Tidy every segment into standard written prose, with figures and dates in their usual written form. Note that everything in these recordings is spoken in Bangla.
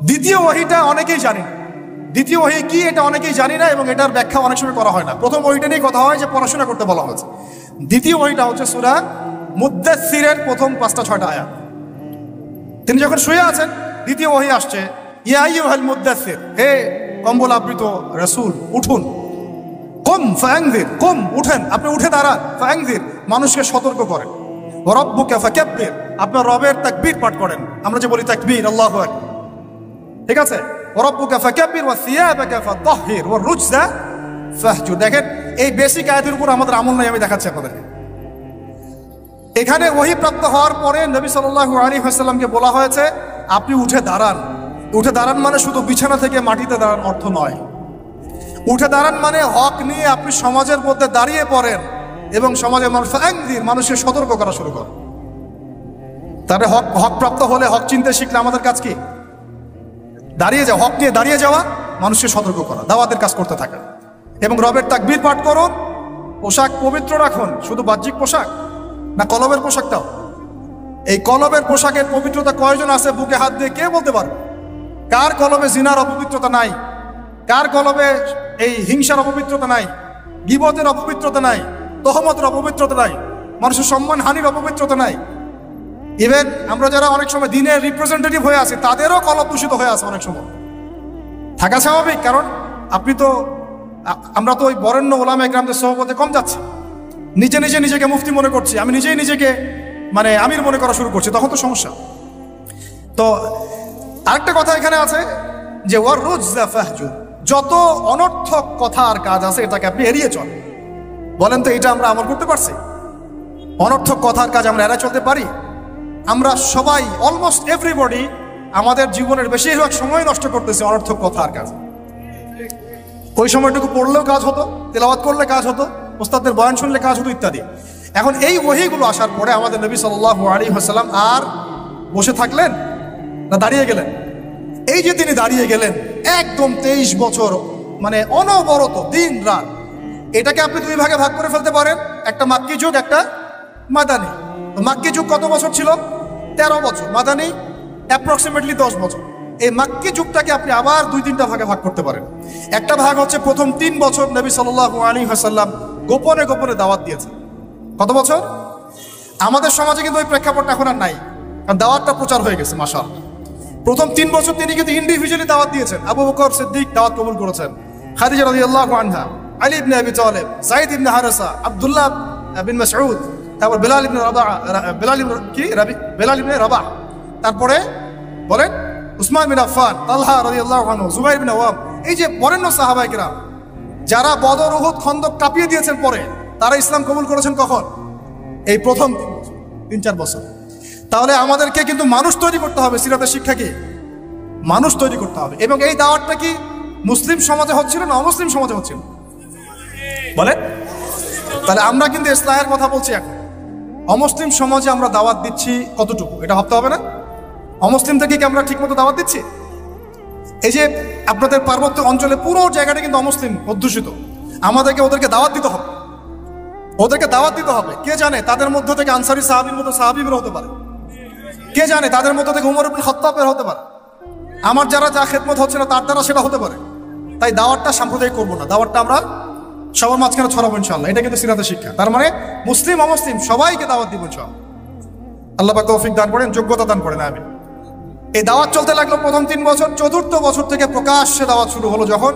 দ্বিতীয় ওহীটা অনেকেই জানি না। দ্বিতীয় ওহী কি এটা অনেকেই জানি না, এবং এটার ব্যাখ্যা অনেক সময় করা হয় না। প্রথম ওহীটা নিয়ে কথা হয় যে পড়াশোনা করতে বলা হয়েছে। দ্বিতীয় ওহীটা হচ্ছে সূরা মুদ্দাসসিরের প্রথম 5-6টা আয়াত। তিনি যখন শুয়ে আছেন, দ্বিতীয় ওহী আসছে, ইয়া আইয়ুহাল মুদ্দাসসির, হে কম্বল আবৃত রাসূল, উঠুন। কুম ফাআনযির, কুম উঠেন, আপনি উঠে দাঁড়ান। ফাআনযির, মানুষকে সতর্ক করেন। ওয়া রাব্বুকা ফাকাব্বির, আপনার রবের তাকবীর পাঠ করেন। আমরা যে বলি তাকবীর, আল্লাহু আকবার, ঠিক আছে? ওয়া রাব্বুকা ফাকাব্বির ওয়া সিয়াবাকা ফাতাহহির ওয়া রুজা ফাহজুর। দেখেন, এই বেসিক আয়াতের উপর আমাদের আমল নাই, আমি দেখাচ্ছি আপনাদেরকে। এখানে ওহী প্রাপ্ত হওয়ার পরে নবী সাল্লাল্লাহু আলাইহি ওয়াসাল্লামকে বলা হয়েছে আপনি উঠে দাঁড়ান। উঠে দাঁড়ান মানে শুধু বিছানা থেকে মাটিতে দাঁড়ান অর্থ নয়। উঠে দাঁড়ান মানে হক নিয়ে আপনি সমাজের মধ্যে দাঁড়িয়ে পড়েন এবং সমাজের মানুষকে সতর্ক করা শুরু করেন। তাহলে হক প্রাপ্ত হলে, হক চিনতে শিখলে আমাদের কাজ কি? দাঁড়িয়ে যাওয়া, হক নিয়ে দাঁড়িয়ে যাওয়া, মানুষকে সতর্ক করা, দাওয়াতের কাজ করতে থাকা, এবং রবের তাকবীর পাঠ করুন। পোশাক পবিত্র রাখুন, শুধু বাহ্যিক পোশাক না, কলবের পোশাকটাও। এই কলবের পোশাকের পবিত্রতা কয়জন আছে বুকে হাত দিয়ে কে বলতে পারবে? কার কলবে জিনার অপবিত্রতা নাই? কার কলবে এই হিংসার অপবিত্রতা নাই? গীবতের অপবিত্রতা নাই? তহমতের অপবিত্রতা নাই? মানুষের সম্মান হানির অপবিত্রতা নাই? ইভেন আমরা যারা অনেক সময় দিনের রিপ্রেজেন্টেটিভ হয়ে আছি, তাদেরও কলব দূষিত হয়ে আছে অনেক সময়। থাকা স্বাভাবিক, কারণ আমরা তো ওই বরেণ্য ওলামা ইকরামদের সহবতে কম যাচ্ছি। নিজেকে মুফতি মনে করছি, আমি নিজেকে মানে আমির মনে করা শুরু করছি, তখন তো সমস্যা। তো আরেকটা কথা এখানে আছে যে ওয়ার রুজা ফাহজুর, যত অনর্থক কথা আর কাজ আছে এটাকে আপনি এড়িয়ে চল। বলেন তো, এটা আমরা আমল করতে পারছি? অনর্থক কথার কাজ আমরা এড়িয়ে চলতে পারি? আমরা সবাই, অলমোস্ট এভরিবডি, আমাদের জীবনের বেশিরভাগ সময় নষ্ট করতেছে অনর্থক কথা আর কাজ। ওই সময়টুকু পড়লেও কাজ হতো, তেলাওয়াত করলে কাজ হতো, ওস্তাদের বয়ান শুনলে কাজ হতো, ইত্যাদি। এখন এই ওহীগুলো আসার পরে আমাদের নবী সাল্লাল্লাহু আলাইহি ওয়াসাল্লাম আর বসে থাকলেন না দাঁড়িয়ে গেলেন? এই যে তিনি দাঁড়িয়ে গেলেন, একদম 23 বছর, মানে অনবরত দিন রাত। এটাকে আপনি দুই ভাগে ভাগ করে ফেলতে পারেন, একটা মাক্কি যুগ, একটা মাদানী। মাক্কি যুগ কত বছর ছিল? 13 বছর। মাদানী অ্যাপ্রক্সিমেটলি 10 বছর। এই মাক্কি যুগটাকে আপনি আবার 2-3টা ভাগে ভাগ করতে পারেন। একটা ভাগ হচ্ছে প্রথম 3 বছর নবী সাল্লাল্লাহু আলাইহি ওয়াসাল্লাম গোপনে গোপনে দাওয়াত দিয়েছেন। কত বছর? আমাদের সমাজে কিন্তু ওই প্রেক্ষাপটটা এখন আর নাই, কারণ দাওয়াতটা প্রচার হয়ে গেছে মাশাআল্লাহ। প্রথম 3 বছর তিনি কিন্তু ইন্ডিভিজুয়ালি দাওয়াত দিয়েছেন। আবু বকর সিদ্দিক দাওয়াত কবুল করেছেন, খাদিজা রাদিয়াল্লাহু আনহা, আলী ইবনে আবি তালেব, যায়েদ ইবনে হারেসা, আব্দুল্লাহ বিন মাসউদ, তারপর বেলাল ইবনে রাবাহ, তারপরে বলেন উসমান বিন আফফান, তালহা রাদিয়াল্লাহু আনহু, জুবাইর বিন আওয়াম। এই যে বরেণ্য সাহাবায়ে কেরাম যারা বদর, উহুদ, খন্দক কাঁপিয়ে দিয়েছেন, পরে তারা ইসলাম কবুল করেছেন কখন? এই প্রথম 3-4 বছর। তাহলে আমাদেরকে কিন্তু মানুষ তৈরি করতে হবে। সিরাতের শিক্ষা কি? মানুষ তৈরি করতে হবে। এবং এই দাওয়াতটা কি মুসলিম সমাজে হচ্ছিল না অমুসলিম সমাজে হচ্ছিল? বলে, তাহলে আমরা কিন্তু ইসলামের কথা বলছি। এখন অমুসলিম সমাজে আমরা দাওয়াত দিচ্ছি কতটুকু, এটা ভাবতে হবে না? অমুসলিম থেকে কি আমরা ঠিক মতো দাওয়াত দিচ্ছি? এই যে আপনাদের পার্বত্য অঞ্চলে পুরো জায়গাটা কিন্তু অমুসলিম অধ্যুষিত। আমাদেরকে ওদেরকে দাওয়াত দিতে হবে, ওদেরকে দাওয়াত দিতে হবে। কে জানে তাদের মধ্য থেকে আনসারী সাহাবীর মতো সাহাবী বের হতে পারে। কে জানে তাদের মধ্য থেকে উমর ইবনে খাত্তাব বের হতে পারে। আমার যারা যা খেদমত হচ্ছে না তার দ্বারা সেটা হতে পারে। তাই দাওয়াতটা সাম্প্রদায়িক করবো না, দাওয়াতটা আমরা সবার মাঝখানে ছড়াবো ইনশাআল্লাহ। এটা কিন্তু সিরাতের শিক্ষা। তার মানে মুসলিম অমুসলিম সবাইকে দাওয়াত দিব ইনশাআল্লাহ। আল্লাহ পাক তৌফিক দান করেন, যোগ্যতা দান করেন, আমিন। এই দাওয়াত চলতে লাগলো প্রথম 3 বছর। 4র্থ বছর থেকে প্রকাশ্যে দাওয়াত শুরু হলো, যখন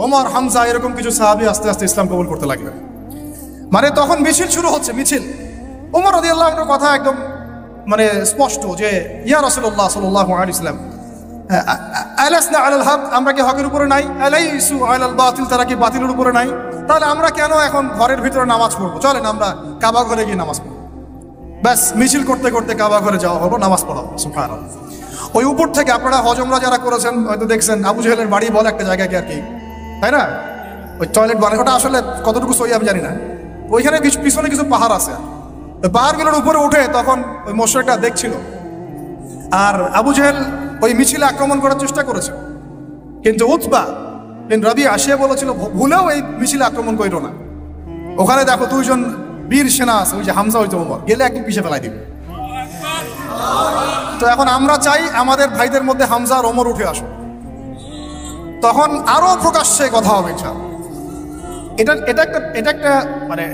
ওমর, হামজা এরকম কিছু সাহাবী আস্তে আস্তে ইসলাম কবুল করতে লাগলেন। মানে তখন মিছিল শুরু হচ্ছে, মিছিল। ওমর রাদিয়াল্লাহু আনহুর কথা একদম মানে স্পষ্ট যে ইয়া রাসূলুল্লাহ সাল্লাল্লাহু আলাইহি ওয়াসাল্লাম, আলাসনা আলাল হক, আমরা কি হকের উপরে নাই? আলাইসু আলাল বাতিল, তারা কি বাতিলের উপরে নাই? তাহলে আমরা কেন এখন ঘরের ভিতরে নামাজ পড়বো? চলেন আমরা কাবা ঘরে গিয়ে নামাজ পড়বো। ব্যাস, মিছিল করতে করতে কাবা ঘরে যাওয়া হলো, নামাজ পড়া হলো। সুবহানাল্লাহ। ওই উপর থেকে আপনারা হজমরা যারা করেছেন হয়তো দেখছেন, আবু জেহেলের বাড়ি বলে একটা জায়গাকে আর কি, তাই না? ওই টয়লেট বানায়, ওটা আসলে কতটুকু সহি আমি জানি না। ওইখানে পিছনে কিছু পাহাড় আছে, ওই পাহাড়গুলোর উপরে উঠে তখন ওই মোশরিকটা দেখছিল। আর আবু জেহেল ওই মিছিলে আক্রমণ করার চেষ্টা করেছে, কিন্তু উতবা বিন রাবিআ আসিয়া বলেছিল ভুলেও এই মিছিলে আক্রমণ করিল না। ওখানে দেখো 2 জন বীর সেনা আছে, ওই যে হামজা, ওই যে ওমর, গেলে একদম পিছিয়ে ফেলাই দিবে। তো এখন আমরা চাই আমাদের ভাইদের মধ্যে হামজা আর ওমর উঠে আসুক, তখন আরো প্রকাশ্যে কথা হবে ইনশাআল্লাহ। এটা একটা মানে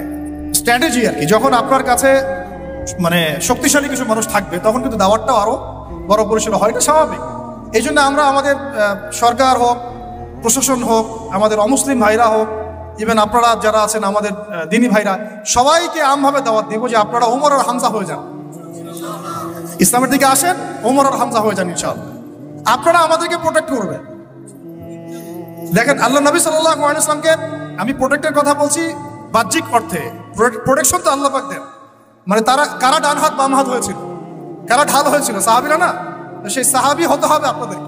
স্ট্র্যাটেজি আর কি। যখন আপনার কাছে মানে শক্তিশালী কিছু মানুষ থাকবে তখন কিন্তু দাওয়াতটাও আরো বড় পরিসরে হয়, এটা স্বাভাবিক। এই জন্য আমরা আমাদের সরকার হোক, প্রশাসন হোক, আমাদের অমুসলিম ভাইরা হোক, ইভেন আপনারা যারা আছেন আমাদের দিনী ভাইরা, সবাইকে আমভাবে দাওয়াত দিব যে আপনারা ওমর আর হামজা হয়ে যান, ইসলামের দিকে আসেন, ওমর আর হামজা হয়ে যান ইনশাআল্লাহ। আপনারা আমাদেরকে প্রোটেক্ট করবেন। দেখেন আল্লাহ নবী সাল্লাল্লাহু আলাইহি ওয়াসাল্লামকে, আমি প্রোটেক্টের কথা বলছি বাহ্যিক অর্থে, প্রোটেকশন তো আল্লাহ পাক দেন। মানে তারা কারা ডান হাত বাম হাত হয়েছিল, কারা ঢাল হয়েছিল, সাহাবীরা না? সেই সাহাবী হতে হবে আপনাদের।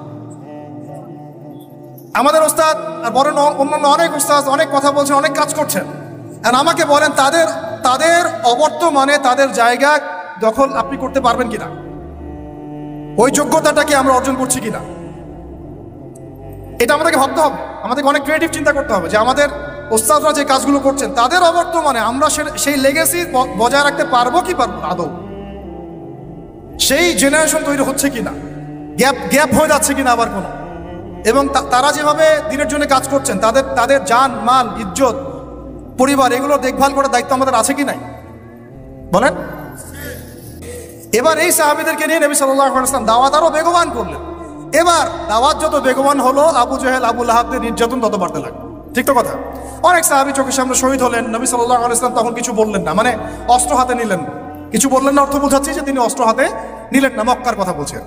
আমাদের ওস্তাদ বরং অন্যান্য অনেক ওস্তাদ অনেক কথা বলছেন, অনেক কাজ করছেন, আর আমাকে বলেন তাদের অবর্তমানে তাদের জায়গা দখল আপনি করতে পারবেন কিনা, ওই যোগ্যতাটাকে আমরা অর্জন করছি কিনা, এটা আমাদেরকে ভাবতে হবে। আমাদেরকে অনেক ক্রিয়েটিভ চিন্তা করতে হবে যে আমাদের ওস্তাদরা যে কাজগুলো করছেন তাদের অবর্তমানে আমরা সেই লেগেসি বজায় রাখতে পারবো কি পারবো আদৌ, সেই জেনারেশন তৈরি হচ্ছে কিনা, গ্যাপ হয়ে যাচ্ছে কিনা আবার কোনো, এবং তারা যেভাবে দিনের জন্য কাজ করছেন তাদের জান মাল ইজ্জত পরিবার এগুলোর দেখভাল করার দায়িত্ব আমাদের আছে কি নাই বলেন। এবার এই সাহাবীদেরকে নিয়ে নবী সাল্লাল্লাহু আলাইহি ওয়াসাল্লাম দাওয়াত আরো বেগবান করলেন। এবার দাওয়াত যত বেগবান হলো, আবু জেহেল আবু লাহাবদের নির্যাতন তত বাড়তে লাগলো। ঠিক তো কথা? অনেক সাহাবী চোখের সামনে শহীদ হলেন, নবী সাল্লাল্লাহু আলাইহি ওয়াসাল্লাম তখন কিছু বললেন না, মানে অস্ত্র হাতে নিলেন না। কিছু বললেন না অর্থ বোঝাচ্ছে যে তিনি অস্ত্র হাতে নিলেন না, মক্কার কথা বলছেন।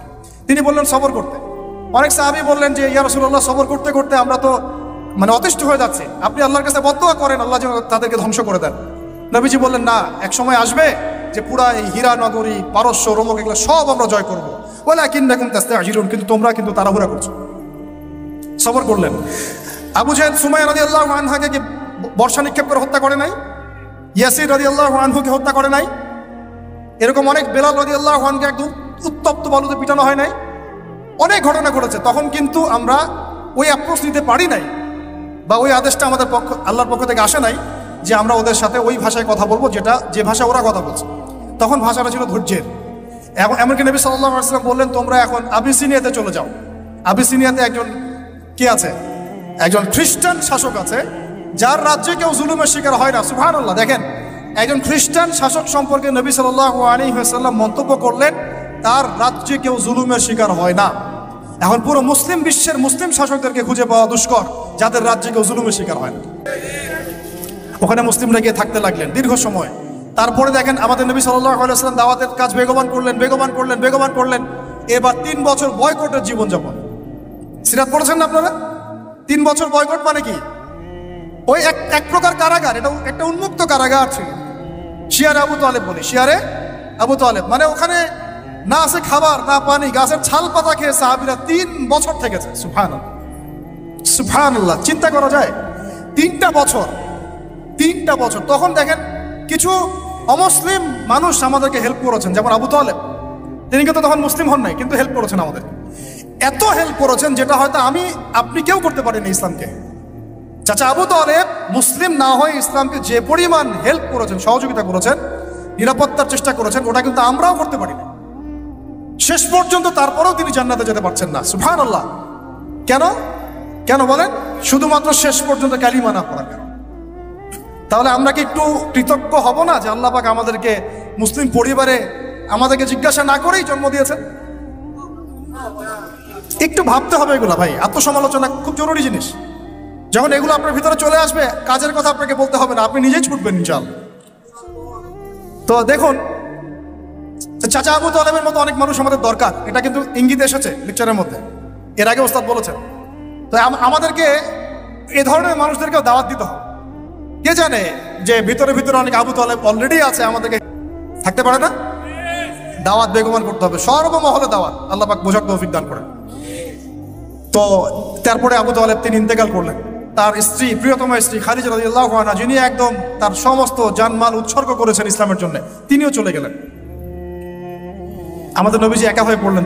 তিনি বললেন সবর করতে। অনেক সাহাবী বললেন যে ইয়া রাসূলুল্লাহ, সবর করতে করতে আমরা তো মানে অতিষ্ঠ হয়ে যাচ্ছি, আপনি আল্লাহর কাছে বদদোয়া করেন আল্লাহ যেন তাদেরকে ধ্বংস করে দেন। নবীজি বললেন না, এক সময় আসবে যে পুরা এই হীরা নগরী, পারস্য, রোমক এগুলো সব আমরা জয় করবো, ওয়ালাকিন্নাকুম তাস্তাজিলুন, কিন্তু তোমরা কিন্তু তাড়াহুড়া করছো। সবর করলেন। আবু জেহেল সুমাইয়া রাদিয়াল্লাহু আনহাকে কি বর্ষা নিক্ষেপ করে হত্যা করে নাই? ইয়াসির রাদিয়াল্লাহু আনহুকে হত্যা করে নাই? এরকম অনেক বেলাল রাদিয়াল্লাহু আনহুকে একদম উত্তপ্ত বালুতে পিটানো হয় নাই? অনেক ঘটনা ঘটেছে। তখন কিন্তু আমরা ওই অ্যাপ্রোচ নিতে পারি নাই, বা ওই আদেশটা আমাদের আল্লাহর পক্ষ থেকে আসে নাই যে আমরা ওদের সাথে ওই ভাষায় কথা বলবো যে ভাষা ওরা কথা বলছে। তখন ভাষাটা ছিল ধৈর্যের। এমনকি নবী সাল্লাল্লাহু আলাইহি ওয়াসাল্লাম বললেন তোমরা এখন আবিসিনিয়াতে চলে যাও। আবিসিনিয়াতে একজন কি আছে? একজন খ্রিস্টান শাসক আছে যার রাজ্যে কেউ জুলুমের শিকার হয় না। সুবহানাল্লাহ। দেখেন, একজন খ্রিস্টান শাসক সম্পর্কে নবী সাল্লাল্লাহু আলাইহি ওয়াসাল্লাম মন্তব্য করলেন তার রাজ্যে কেউ জুলুমের শিকার হয় না। এখন পুরো মুসলিম বিশ্বের মুসলিম শাসকদেরকে খুঁজে পাওয়া দুষ্কর যাদের রাজ্যে কেউ জুলুমের শিকার হয় না। ওখানে মুসলিমরা গিয়ে থাকতে লাগলেন দীর্ঘ সময়। তারপরে দেখেন আমাদের নবী সাল্লাল্লাহু আলাইহি ওয়াসাল্লাম দাওয়াতের কাজ বেগবান করলেন। এবার 3 বছর বয়কটের জীবনযাপন। সিরাত পড়েছেন না আপনারা? 3 বছর বয়কট মানে কি? ওই এক প্রকার কারাগার, এটা একটা উন্মুক্ত কারাগার ছিল। শিয়ারে আবু তালেব বলে, শিয়ারে আবু তালেব মানে ওখানে না আছে খাবার না পানি, গাছের ছাল পাতা খেয়ে সাহাবীরা 3 বছর থেকেছে। সুবহানাল্লাহ, চিন্তা করা যায়? 3টা বছর। তখন দেখেন কিছু অমুসলিম মানুষ আমাদেরকে হেল্প করেছেন, যেমন আবু তালেব। তিনি কিন্তু তখন মুসলিম হন নাই, কিন্তু হেল্প করেছেন আমাদের। এত হেল্প করেছেন যেটা হয়তো আপনি কেউ করতে পারেনি ইসলামকে। চাচা আবু তালেব মুসলিম না হয়ে ইসলামকে যে পরিমাণ হেল্প করেছেন, সহযোগিতা করেছেন, নিরাপত্তার চেষ্টা করেছেন, ওটা কিন্তু আমরাও করতে পারিনি শেষ পর্যন্ত। তারপরেও তিনি জান্নাতে যেতে পারছেন না। সুবহানাল্লাহ। কেন বলেন? শুধুমাত্র শেষ পর্যন্ত কালিমা না পড়ার কারণে। তাহলে আমরা কি একটু কৃতজ্ঞ হব না যে আল্লাহ পাক আমাদেরকে মুসলিম পরিবারে আমাদেরকে জিজ্ঞাসা না করেই জন্ম দিয়েছেন? একটু ভাবতে হবে এগুলো ভাই। আত্মসমালোচনা খুব জরুরি জিনিস। যখন এগুলো আপনার ভিতরে চলে আসবে, কাজের কথা আপনাকে বলতে হবে না, আপনি নিজেই ছুটবেন ইনশাআল্লাহ। তো দেখুন, চাচা আবু তালেবের মতো অনেক মানুষ আমাদের দরকার, এটা কিন্তু ইঙ্গিত এসেছে লেকচারের মধ্যে, এর আগে ওস্তাদ বলেছেন। তো আমাদেরকে এ ধরনের মানুষদেরকেও দাওয়াত দিতে হবে। কে জানে যে ভিতরে অনেক আবু তালেব অলরেডি আছে, আমাদেরকে থাকতে পারে না? দাওয়াত বেগমান করতে হবে, সর্বমহলে দাওয়াত। আল্লাহ পাক বোঝার তৌফিক দান করেন। তো তারপরে আবু তালেব তিনি ইন্তেকাল করলেন। তার স্ত্রী, প্রিয়তম স্ত্রী খাদিজা রাদিয়াল্লাহু আনহা, যিনি একদম তার সমস্ত জানমাল উৎসর্গ করেছেন ইসলামের জন্য, তিনিও চলে গেলেন। আমাদের নবীজি একা হয়ে পড়লেন।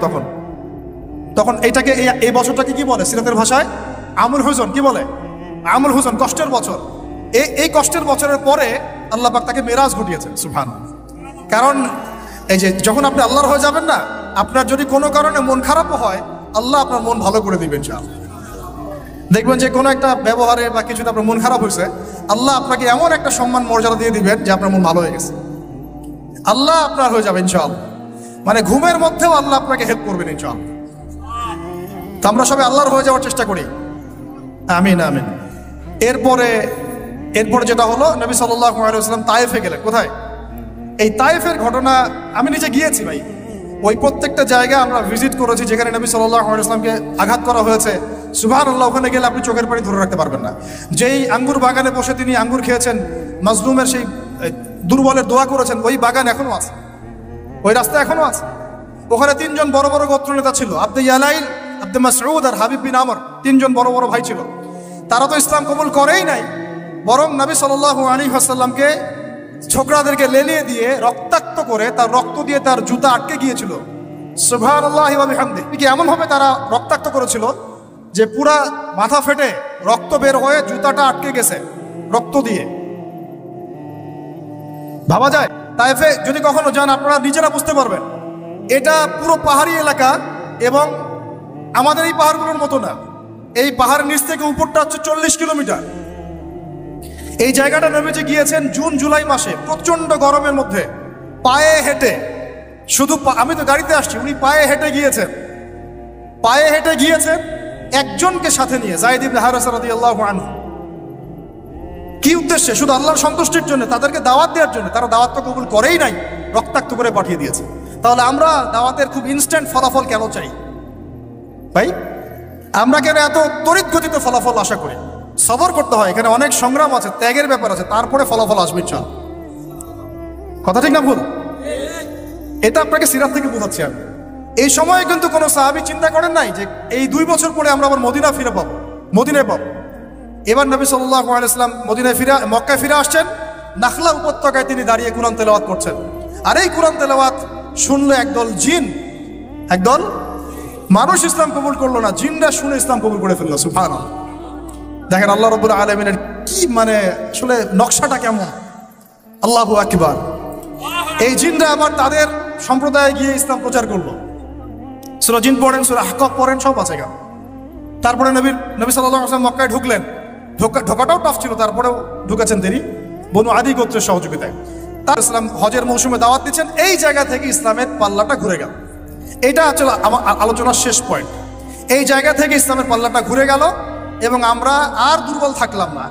তখন এইটাকে, এই বছরটাকে কি বলে সিরাতের ভাষায়? আমুল হুজন। কি বলে? আমুল হুজন, কষ্টের বছর। এই কষ্টের বছরের পরে আল্লাহ পাক তাকে মেরাজ ঘটিয়েছেন। সুবহানাল্লাহ। কারণ এই যে যখন আপনি আল্লাহর হয়ে যাবেন না, আপনার যদি কোনো কারণে মন খারাপও হয়, আল্লাহ আপনার মন ভালো করে দিবেন ইনশাআল্লাহ। দেখবেন যে কোনো একটা ব্যবহারে বা কিছুতে আপনার মন খারাপ হয়েছে, আল্লাহ আপনাকে এমন একটা সম্মান মর্যাদা দিয়ে দিবেন যে আপনার মন ভালো হয়ে গেছে, আল্লাহ আপনার হয়ে যাবে ইনশাআল্লাহ। মানে ঘুমের মধ্যেও আল্লাহ আপনাকে হেল্প করবেন ইনশাআল্লাহ। তো আমরা সবাই আল্লাহর হয়ে যাওয়ার চেষ্টা করি, আমিন আমিন। এরপরে যেটা হলো, নবী সাল্লাল্লাহু আলাইহি ওয়াসাল্লাম তায়েফে গেলেন। কোথায়? এই তায়েফের ঘটনা আমি নিজে গিয়েছি ভাই। ওই প্রত্যেকটা জায়গায় আমরা ভিজিট করেছি যেখানে নবী সাল্লাল্লাহু আলাইহি ওয়াসাল্লামকে আঘাত করা হয়েছে। সুবহানাল্লাহ, ওখানে গেলে আপনি চোখের পানি ধরে রাখতে পারবেন না। যেই আঙ্গুর বাগানে বসে তিনি আঙ্গুর খেয়েছেন, মাজলুমের সেই দুর্বলের দোয়া করেছেন, ওই বাগান এখনো আছে, ওই রাস্তা এখনো আছে। ওখানে তিনজন বড় বড় গোত্রনেতা ছিল, আব্দে ইয়ালাইল, আব্দে মাসউদ আর হাবিব বিন আমর, তিনজন বড় বড় ভাই ছিল। তারা তো ইসলাম কবুল করেই নাই, বরং নবী সাল্লাল্লাহু আলাইহি ওয়াসাল্লামকে ছোকরাদেরকে লেলিয়ে দিয়ে রক্তাক্ত করে তার রক্ত দিয়ে তার জুতা আটকে গিয়েছিল। সুবহানাল্লাহি ওয়া বিহামদিহি। কি এমন ভাবে তারা রক্তাক্ত করেছিল যে পুরা মাথা ফেটে রক্ত বের হয়ে জুতাটা আটকে গেছে রক্ত দিয়ে। ভাবা যায়? তাইফে যদি কখনো যান আপনারা নিজেরা বুঝতে পারবেন, এটা পুরো পাহাড়ি এলাকা এবং আমাদের এই পাহাড়গুলোর মতো না। এই পাহাড়ের নিচ থেকে উপরটা হচ্ছে 40 কিলোমিটার। এই জায়গাটা নবীজি গিয়েছেন জুন জুলাই মাসে, প্রচন্ড গরমের মধ্যে, পায়ে হেঁটে। শুধু আমি তো গাড়িতে আসছি, উনি পায়ে হেঁটে গিয়েছেন একজনকে সাথে নিয়ে, যায়েদ ইবনে হারেসা রাদিয়াল্লাহু আনহু। কি উদ্দেশ্যে? শুধু আল্লাহর সন্তুষ্টির জন্য, তাদেরকে দাওয়াত দেওয়ার জন্য। তারা দাওয়াত তো কবুল করেই নাই, রক্তাক্ত করে পাঠিয়ে দিয়েছে। তাহলে আমরা দাওয়াতের খুব ইনস্ট্যান্ট ফলাফল কেন চাই ভাই? আমরা কেন এত তড়িৎ গতিতে ফলাফল আশা করি? সবর করতে হয়, এখানে অনেক সংগ্রাম আছে, ত্যাগের ব্যাপার আছে, তারপরে ফলাফল আসবে ইনশাআল্লাহ। কথা ঠিক না ভুল? এটা আপনাকে সিরাত থেকে বোঝাচ্ছি আমি। এই সময়ে কিন্তু কোনো সাহাবী চিন্তা করেন নাই যে এই 2 বছর পরে আমরা আবার মদিনায় পাবো। এবার নবী সাল্লাল্লাহু আলাইহি ওয়াসাল্লাম মক্কায় ফিরে আসছেন। নাখলা উপত্যকায় তিনি দাঁড়িয়ে কুরআন তেলাওয়াত করছেন। আর এই কুরআন তেলাওয়াত শুনলো একদল মানুষ ইসলাম কবুল করলো না, জিনরা শুনে ইসলাম কবুল করে ফেললো। সুবহানাল্লাহ। দেখেন আল্লাহ রাব্বুল আলামিনের কি মানে আসলে নকশাটা কেমন। আল্লাহু আকবার। এই জিনরা আবার তাদের সম্প্রদায়ে গিয়ে ইসলাম প্রচার করলো। সূরা জিন পড়েন, সূরা আহকাফ পড়েন, সব আছে গান। তারপরে নবী সাল্লাল্লাহু আলাইহি ওয়াসাল্লাম মক্কায় ঢুকলেন। ঢোকাটাও টাফ ছিল, তারপরেও ঢুকেছেন তিনি বনু আদি গোত্রের সহযোগিতায়। তার ইসলাম হজের মৌসুমে দাওয়াত দিচ্ছেন। এই জায়গা থেকে ইসলামের পাল্লাটা ঘুরে গেল। এটা আসলে আমার আলোচনার শেষ পয়েন্ট। এই জায়গা থেকে ইসলামের পাল্লাটা ঘুরে গেল এবং আমরা আর দুর্বল থাকলাম না।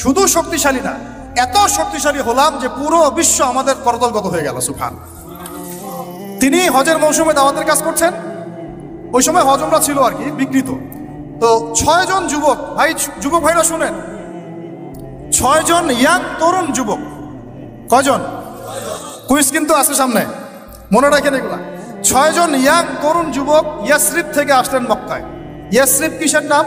শুধু শক্তিশালী না, এত শক্তিশালী হলাম যে পুরো বিশ্ব আমাদের করতলগত হয়ে গেল। সুবহান। তিনি হজের মৌসুমে দাওয়াতের কাজ করছেন। ওই সময় হজ উমরা ছিল আর কি, বিকৃত। তো 6 জন যুবক ভাইরা শুনেন, 6 জন ইয়াং তরুণ যুবক। কয়জন? কুইজ কিন্তু আছে সামনে, মনে রাখেন এগুলা। 6 জন ইয়াং তরুণ যুবক ইয়াসরিব থেকে আসলেন মক্কায়। ইয়াসরিব কিসের নাম?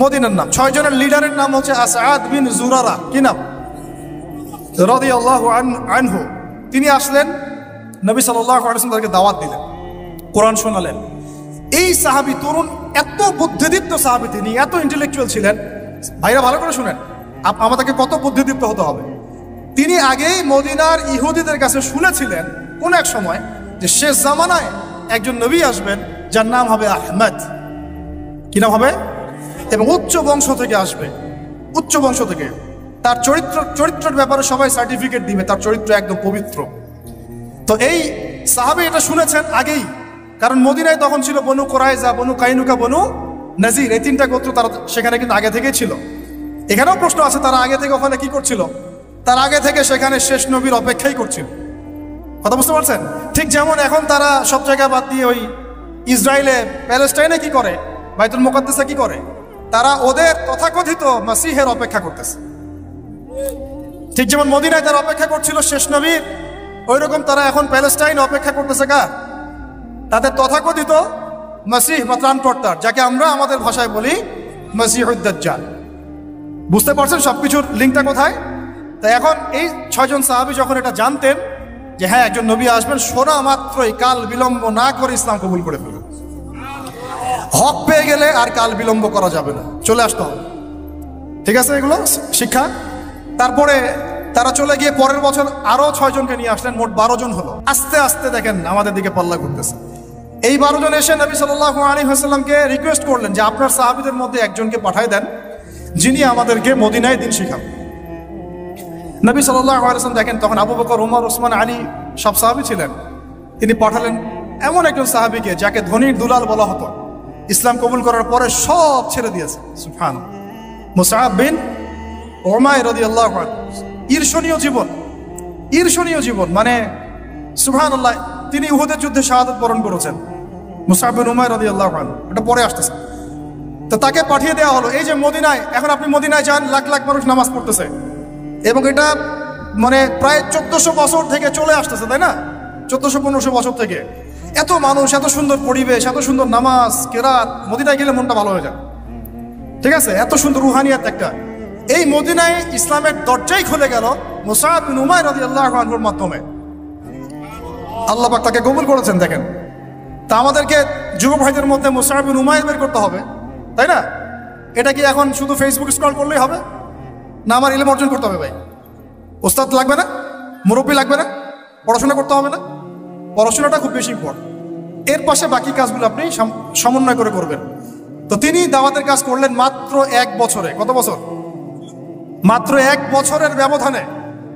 মদিনার নাম। 6 জনের লিডারের নাম হচ্ছে আসাদ বিন জুরারা। কি নাম? রাদিয়াল্লাহু আনহু। তিনি আসলেন, নবী সাল্লাল্লাহু আলাইহি ওয়াসাল্লাম তাদেরকে দাওয়াত দিলেন, কোরআন শোনালেন। এই সাহাবী তরুণ, এত বুদ্ধিদীপ্ত সাহাবী, তিনি এত ইন্টেলেকচুয়াল ছিলেন। ভাইরা ভালো করে শুনেন, আমাদেরকে কত বুদ্ধিদীপ্ত হতে হবে। তিনি আগেই মদিনার ইহুদিদের কাছে শুনেছিলেন কোন এক সময় যে শেষ জামানায় একজন নবী আসবেন যার নাম হবে আহমদ। কি নাম হবে? এবং উচ্চ বংশ থেকে আসবে, উচ্চ বংশ থেকে। তার চরিত্রের ব্যাপারে সবাই সার্টিফিকেট দিবে, তার চরিত্র একদম পবিত্র। তো এই সাহাবী এটা শুনেছেন আগেই, কারণ মদিনায় তখন ছিল বনু কুরাইজা, বনু কাইনুকা, বনু নাজির, এই 3টা গোত্র তারা সেখানে কিন্তু আগে থেকেই ছিল। এখানেও প্রশ্ন আছে, তারা আগে থেকে ওখানে কি করছিল? তার আগে থেকে সেখানে শেষ নবীর অপেক্ষাই করছিল। কথা বুঝতে পারছেন? ঠিক যেমন এখন তারা সব জায়গা বাদ দিয়ে ওই ইসরায়েলে, প্যালেস্টাইনে কি করে, বাইতুল মুকাদ্দাসে কি করে, তারা ওদের তথাকথিত মাসিহের অপেক্ষা করতেছে। ঠিক যেমন মদিনায় তারা অপেক্ষা করছিল শেষ নবীর, ওই রকম তারা এখন প্যালেস্টাইন অপেক্ষা করতেছে কার? তাদের তথাকথিত মাসিহ বা ত্রাণকর্তার, যাকে আমরা আমাদের ভাষায় বলি মাসিহুদ দাজ্জাল। বুঝতে পারছেন সবকিছুর লিঙ্কটা কোথায়? তাই এখন এই 6 জন সাহাবী যখন এটা জানতেন যে হ্যাঁ একজন নবী আসবেন, শোনা মাত্রই কাল বিলম্ব না করে ইসলাম কবুল করে ফেলুন। হক পেয়ে গেলে আর কাল বিলম্ব করা যাবে না, চলে আসতে হবে। ঠিক আছে, এগুলো শিক্ষা। তারপরে তারা চলে গিয়ে পরের বছর আরো 6 জনকে নিয়ে আসলেন, মোট 12 জন হলো। আস্তে আস্তে দেখেন আমাদের দিকে পাল্লা করতেছে। এই 12 জন এসে নবী সাল্লাল্লাহু আলাইহি ওয়াসাল্লামকে রিকোয়েস্ট করলেন যে আপনার সাহাবীদের মধ্যে একজনকে পাঠিয়ে দেন যিনি আমাদেরকে মদিনায় দিন শিখাবেন। নবী সাল্লাল্লাহু আলাইহি ওয়াসাল্লাম দেখেন তখন আবু বকর, ওমর, ওসমান, আলী সব সাহাবী ছিলেন। তিনি পাঠালেন এমন একজন সাহাবীকে যাকে ধনীর দুলাল বলা হতো, ইসলাম কবুল করার পরে সব ছেড়ে দিয়েছে। সুবহানাল্লাহ। মুসআব বিন উমাইর রাদিয়াল্লাহু আনহু। ঈর্ষণীয় জীবন, ঈর্ষণীয় জীবন, মানে সুবহানাল্লাহ। তিনি উহুদের যুদ্ধে শাহাদাত বরণ করেছেন। মুসআব বিন উমাইর রাদিয়াল্লাহু আনহু, এটা পরে আসতেছে। তো তাকে পাঠিয়ে দেওয়া হলো এই যে মদিনায়। এখন আপনি মদিনায় যান, লাখ লাখ মানুষ নামাজ পড়তেছে এবং এটা মানে প্রায় 1400 বছর থেকে চলে আসতেছে, তাই না? 1400-1500 বছর থেকে এত মানুষ, এত সুন্দর পরিবেশ, এত সুন্দর নামাজ কেরাত। মদিনায় গেলে মনটা ভালো হয়ে যায়, ঠিক আছে? এত সুন্দর রুহানিয়াত একটা। এই মদিনায় ইসলামের দরজাই খুলে গেল মুসআব বিন উমাইর রাদিয়াল্লাহু আনহুর মাধ্যমে। আল্লাহ পাক তাকে কবুল করেছেন। দেখেন, তা আমাদেরকে যুব ভাইদের মধ্যে মুসআব বিন উমাইর বের করতে হবে, তাই না? এটা কি এখন শুধু ফেসবুক স্ক্রল করলেই হবে? না, আমার ইলম অর্জন করতে হবে ভাই। ওস্তাদ লাগবে না, মুরব্বী লাগবে না, পড়াশোনা করতে হবে না? পড়াশোনাটা খুব বেশি ইম্পর্টেন্ট। এর পাশে বাকি কাজগুলো আপনি সমন্বয় করে করবেন। তো তিনি দাওয়াতের কাজ করলেন মাত্র 1 বছরে। কত বছর? মাত্র 1 বছরের ব্যবধানে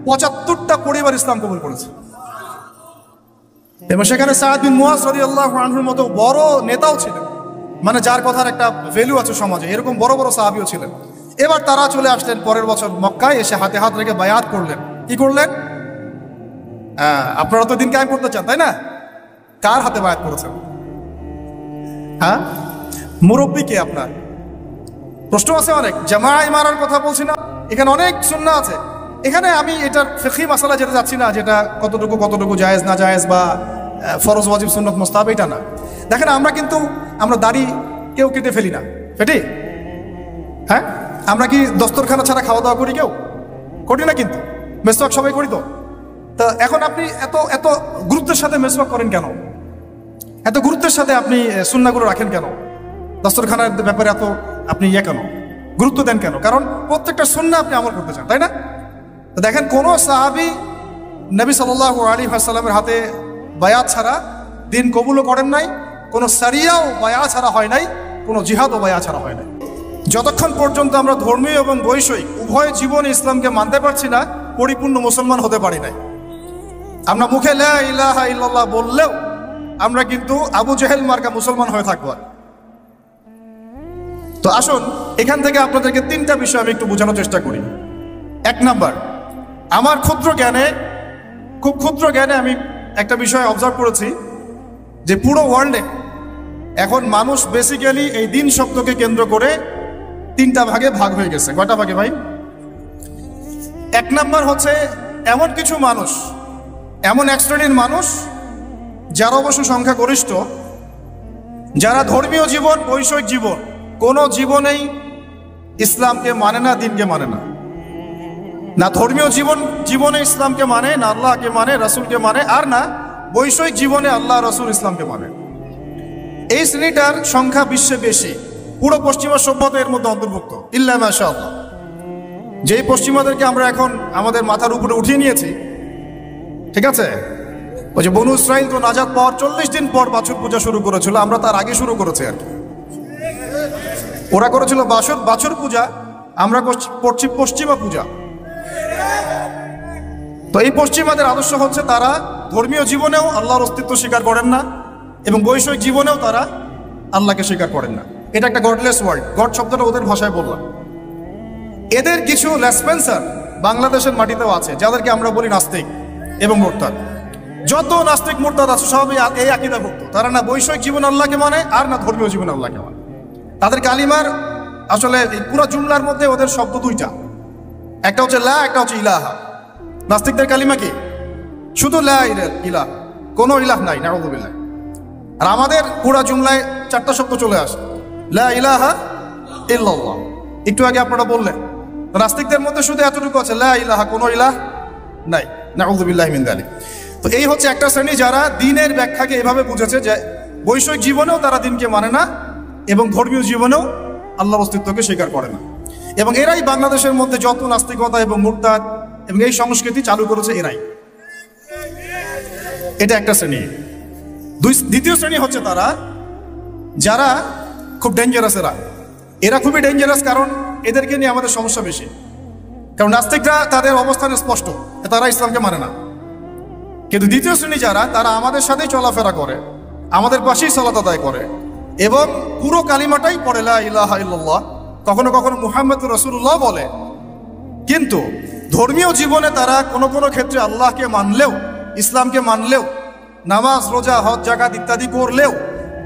75টা পরিবার ইসলাম কবুল করেছে। এবং সেখানে সাদ বিন মুআজ রাদিয়াল্লাহু আনহুর মতো বড় নেতাও ছিলেন, মানে যার কথার একটা ভ্যালু আছে সমাজে। এরকম বড় বড় সাহাবীও ছিলেন। এবার তারা চলে আসলেন পরের বছর মক্কায়, এসে হাতে হাত রেখে বায়াত করলেন। কি করলেন? আপনারা তো দিন কায়েম করতে চান, তাই না? কার হাতে বায়াত করেছেন? হ্যাঁ, মুরব্বী কে আপনার? প্রশ্ন আছে অনেক। জামাআয় মারার কথা বলছি না, এখানে অনেক সুন্নাহ আছে। এখানে আমি এটার ফিকহি মাসালা যেতে যাচ্ছি না, যেটা কতটুকু জায়েজ না জায়েজ বা ফরজ ওয়াজিব সুন্নাত মুস্তাহাব, এটা না। দেখেন, আমরা দাড়ি কেউ কেটে ফেলি না, ফেটি? হ্যাঁ, আমরা কি দস্তরখানা ছাড়া খাওয়া দাওয়া করি? কেউ করি না, কিন্তু মেসওয়াক সবাই করি। তো এখন আপনি এত গুরুত্বের সাথে মেসওয়াক করেন কেন? এত গুরুত্বের সাথে আপনি সুন্নাহগুলো রাখেন কেন? দস্তরখানার ব্যাপারে এত আপনি কেন গুরুত্ব দেন কেন? কারণ প্রত্যেকটা সুন্নাহ আপনি আমল করতে চান, তাই না? তো দেখেন, কোন সাহাবী নবী সাল্লাল্লাহু আলাইহি ওয়াসাল্লামের হাতে বায়াত ছাড়া দিন কবুলও করেন নাই, কোন সারিয়াও বায়াত ছাড়া হয় নাই, কোন জিহাদও বায়াত ছাড়া হয় নাই। যতক্ষণ পর্যন্ত আমরা ধর্মীয় এবং বৈষয়িক উভয় জীবনে ইসলামকে মানতে পারছি না, পরিপূর্ণ মুসলমান হতে পারি নাই। আমরা মুখে লা ইলাহা ইল্লাল্লাহ বললেও আমরা কিন্তু আবু জেহেল মার্কা মুসলমান হয়ে থাকবো। তো আসুন, এখান থেকে আপনাদেরকে 3টা বিষয় আমি একটু বোঝানোর চেষ্টা করি। 1 নাম্বার, আমার খুব ক্ষুদ্র জ্ঞানে আমি একটা বিষয় অবজার্ভ করেছি যে পুরো ওয়ার্ল্ডে এখন মানুষ বেসিক্যালি এই দিন শব্দকে কেন্দ্র করে 3টা ভাগে ভাগ হয়ে গেছে। কয়টা ভাগে ভাই? 1 নাম্বার হচ্ছে এমন কিছু মানুষ, এমন এক শ্রেণীর মানুষ যারা অবশ্য সংখ্যাগরিষ্ঠ, যারা ধর্মীয় জীবন, বৈষয়িক জীবন কোনো জীবনেই ইসলামকে মানে না, দিনকে মানে না। না ধর্মীয় জীবনে ইসলামকে মানে, না আল্লাহকে মানে, রাসূলকে মানে, আর না বৈষয়িক জীবনে আল্লাহ, রাসূল, ইসলামকে মানে। এই শ্রেণীটার সংখ্যা বিশ্বে বেশি। পুরো পশ্চিমা সভ্যতা এর মধ্যে অন্তর্ভুক্ত, ইল্লা মাশাআল্লাহ। যেই পশ্চিমাদেরকে আমরা এখন আমাদের মাথার উপরে উঠিয়ে নিয়েছি, ঠিক আছে? ওই যে বনু ইসরাইল তো নাজাত পাওয়ার 40 দিন পর বাছুর পূজা শুরু করেছিল, আমরা তার আগে শুরু করেছি আর কি। ওরা করেছিল বাছুর পূজা, আমরা করছি পশ্চিমা পূজা। তো এই পশ্চিমাদের আদর্শ হচ্ছে তারা ধর্মীয় জীবনেও আল্লাহর অস্তিত্ব স্বীকার করেন না এবং বৈষয়িক জীবনেও তারা আল্লাহকে স্বীকার করেন না। এটা একটা গডলেস ওয়ার্ল্ড। গড শব্দটা ওদের ভাষায় বললাম। এদের কিছু লেসপেন্সার বাংলাদেশের মাটিতেও আছে, যাদেরকে আমরা বলি নাস্তিক এবং মুরতাদ। যত নাস্তিক মুরতাদ আছে সবই এই আকীদাভুক্ত। তারা না বৈষয়িক জীবন আল্লাহকে মানে, আর না ধর্মীয় জীবন আল্লাহকে মানে। তাদের কালিমার আসলে পুরো জুমলার মধ্যে ওদের শব্দ 2টা, একটা হচ্ছে লা, একটা হচ্ছে ইলাহা। নাস্তিকদের কালিমা কি? শুধু লা ইলাহা, কোনো ইলাহ নাই, নাউযুবিল্লাহ। আর আমাদের পুরো জুমলায় 4টা শব্দ চলে আসে, লা ইলাহা ইল্লাল্লাহ। একটু আগে আপনারা বললেন, নাস্তিকদের মধ্যে শুধু এতটুকু আছে, লা ইলাহা, কোনো ইলাহ নাই, নাউযুবিল্লাহি মিন যালিক। তো এই হচ্ছে একটা শ্রেণী যারা দ্বীনের ব্যাখ্যাকে এভাবে বুঝেছে যে বৈষয়িক জীবনেও তারা দ্বীনকে মানে না এবং ধর্মীয় জীবনেও আল্লাহর অস্তিত্বকে স্বীকার করে না। এবং এরাই বাংলাদেশের মধ্যে যত নাস্তিকতা এবং মুরতাদ এবং এই সংস্কৃতি চালু করেছে এরাই। এটা একটা শ্রেণী। দ্বিতীয় শ্রেণী হচ্ছে তারা যারা খুব ডেঞ্জারাস। এরা খুবই ডেঞ্জারাস, কারণ এদেরকে নিয়ে আমাদের সমস্যা বেশি। কারণ নাস্তিকরা তাদের অবস্থান স্পষ্ট, তারা ইসলামকে মানে না। কিন্তু দ্বিতীয় শ্রেণী যারা, তারা আমাদের সাথেই চলাফেরা করে, আমাদের পাশেই সালাত আদায় করে এবং পুরো কালিমাটাই পড়ে লা ইলাহা ইল্লাল্লাহ, কখনো কখনো মুহাম্মদুর রাসূলুল্লাহ বলে। কিন্তু ধর্মীয় জীবনে তারা কোনো কোনো ক্ষেত্রে আল্লাহকে মানলেও, ইসলামকে মানলেও, নামাজ রোজা হজ জাকাত ইত্যাদি করলেও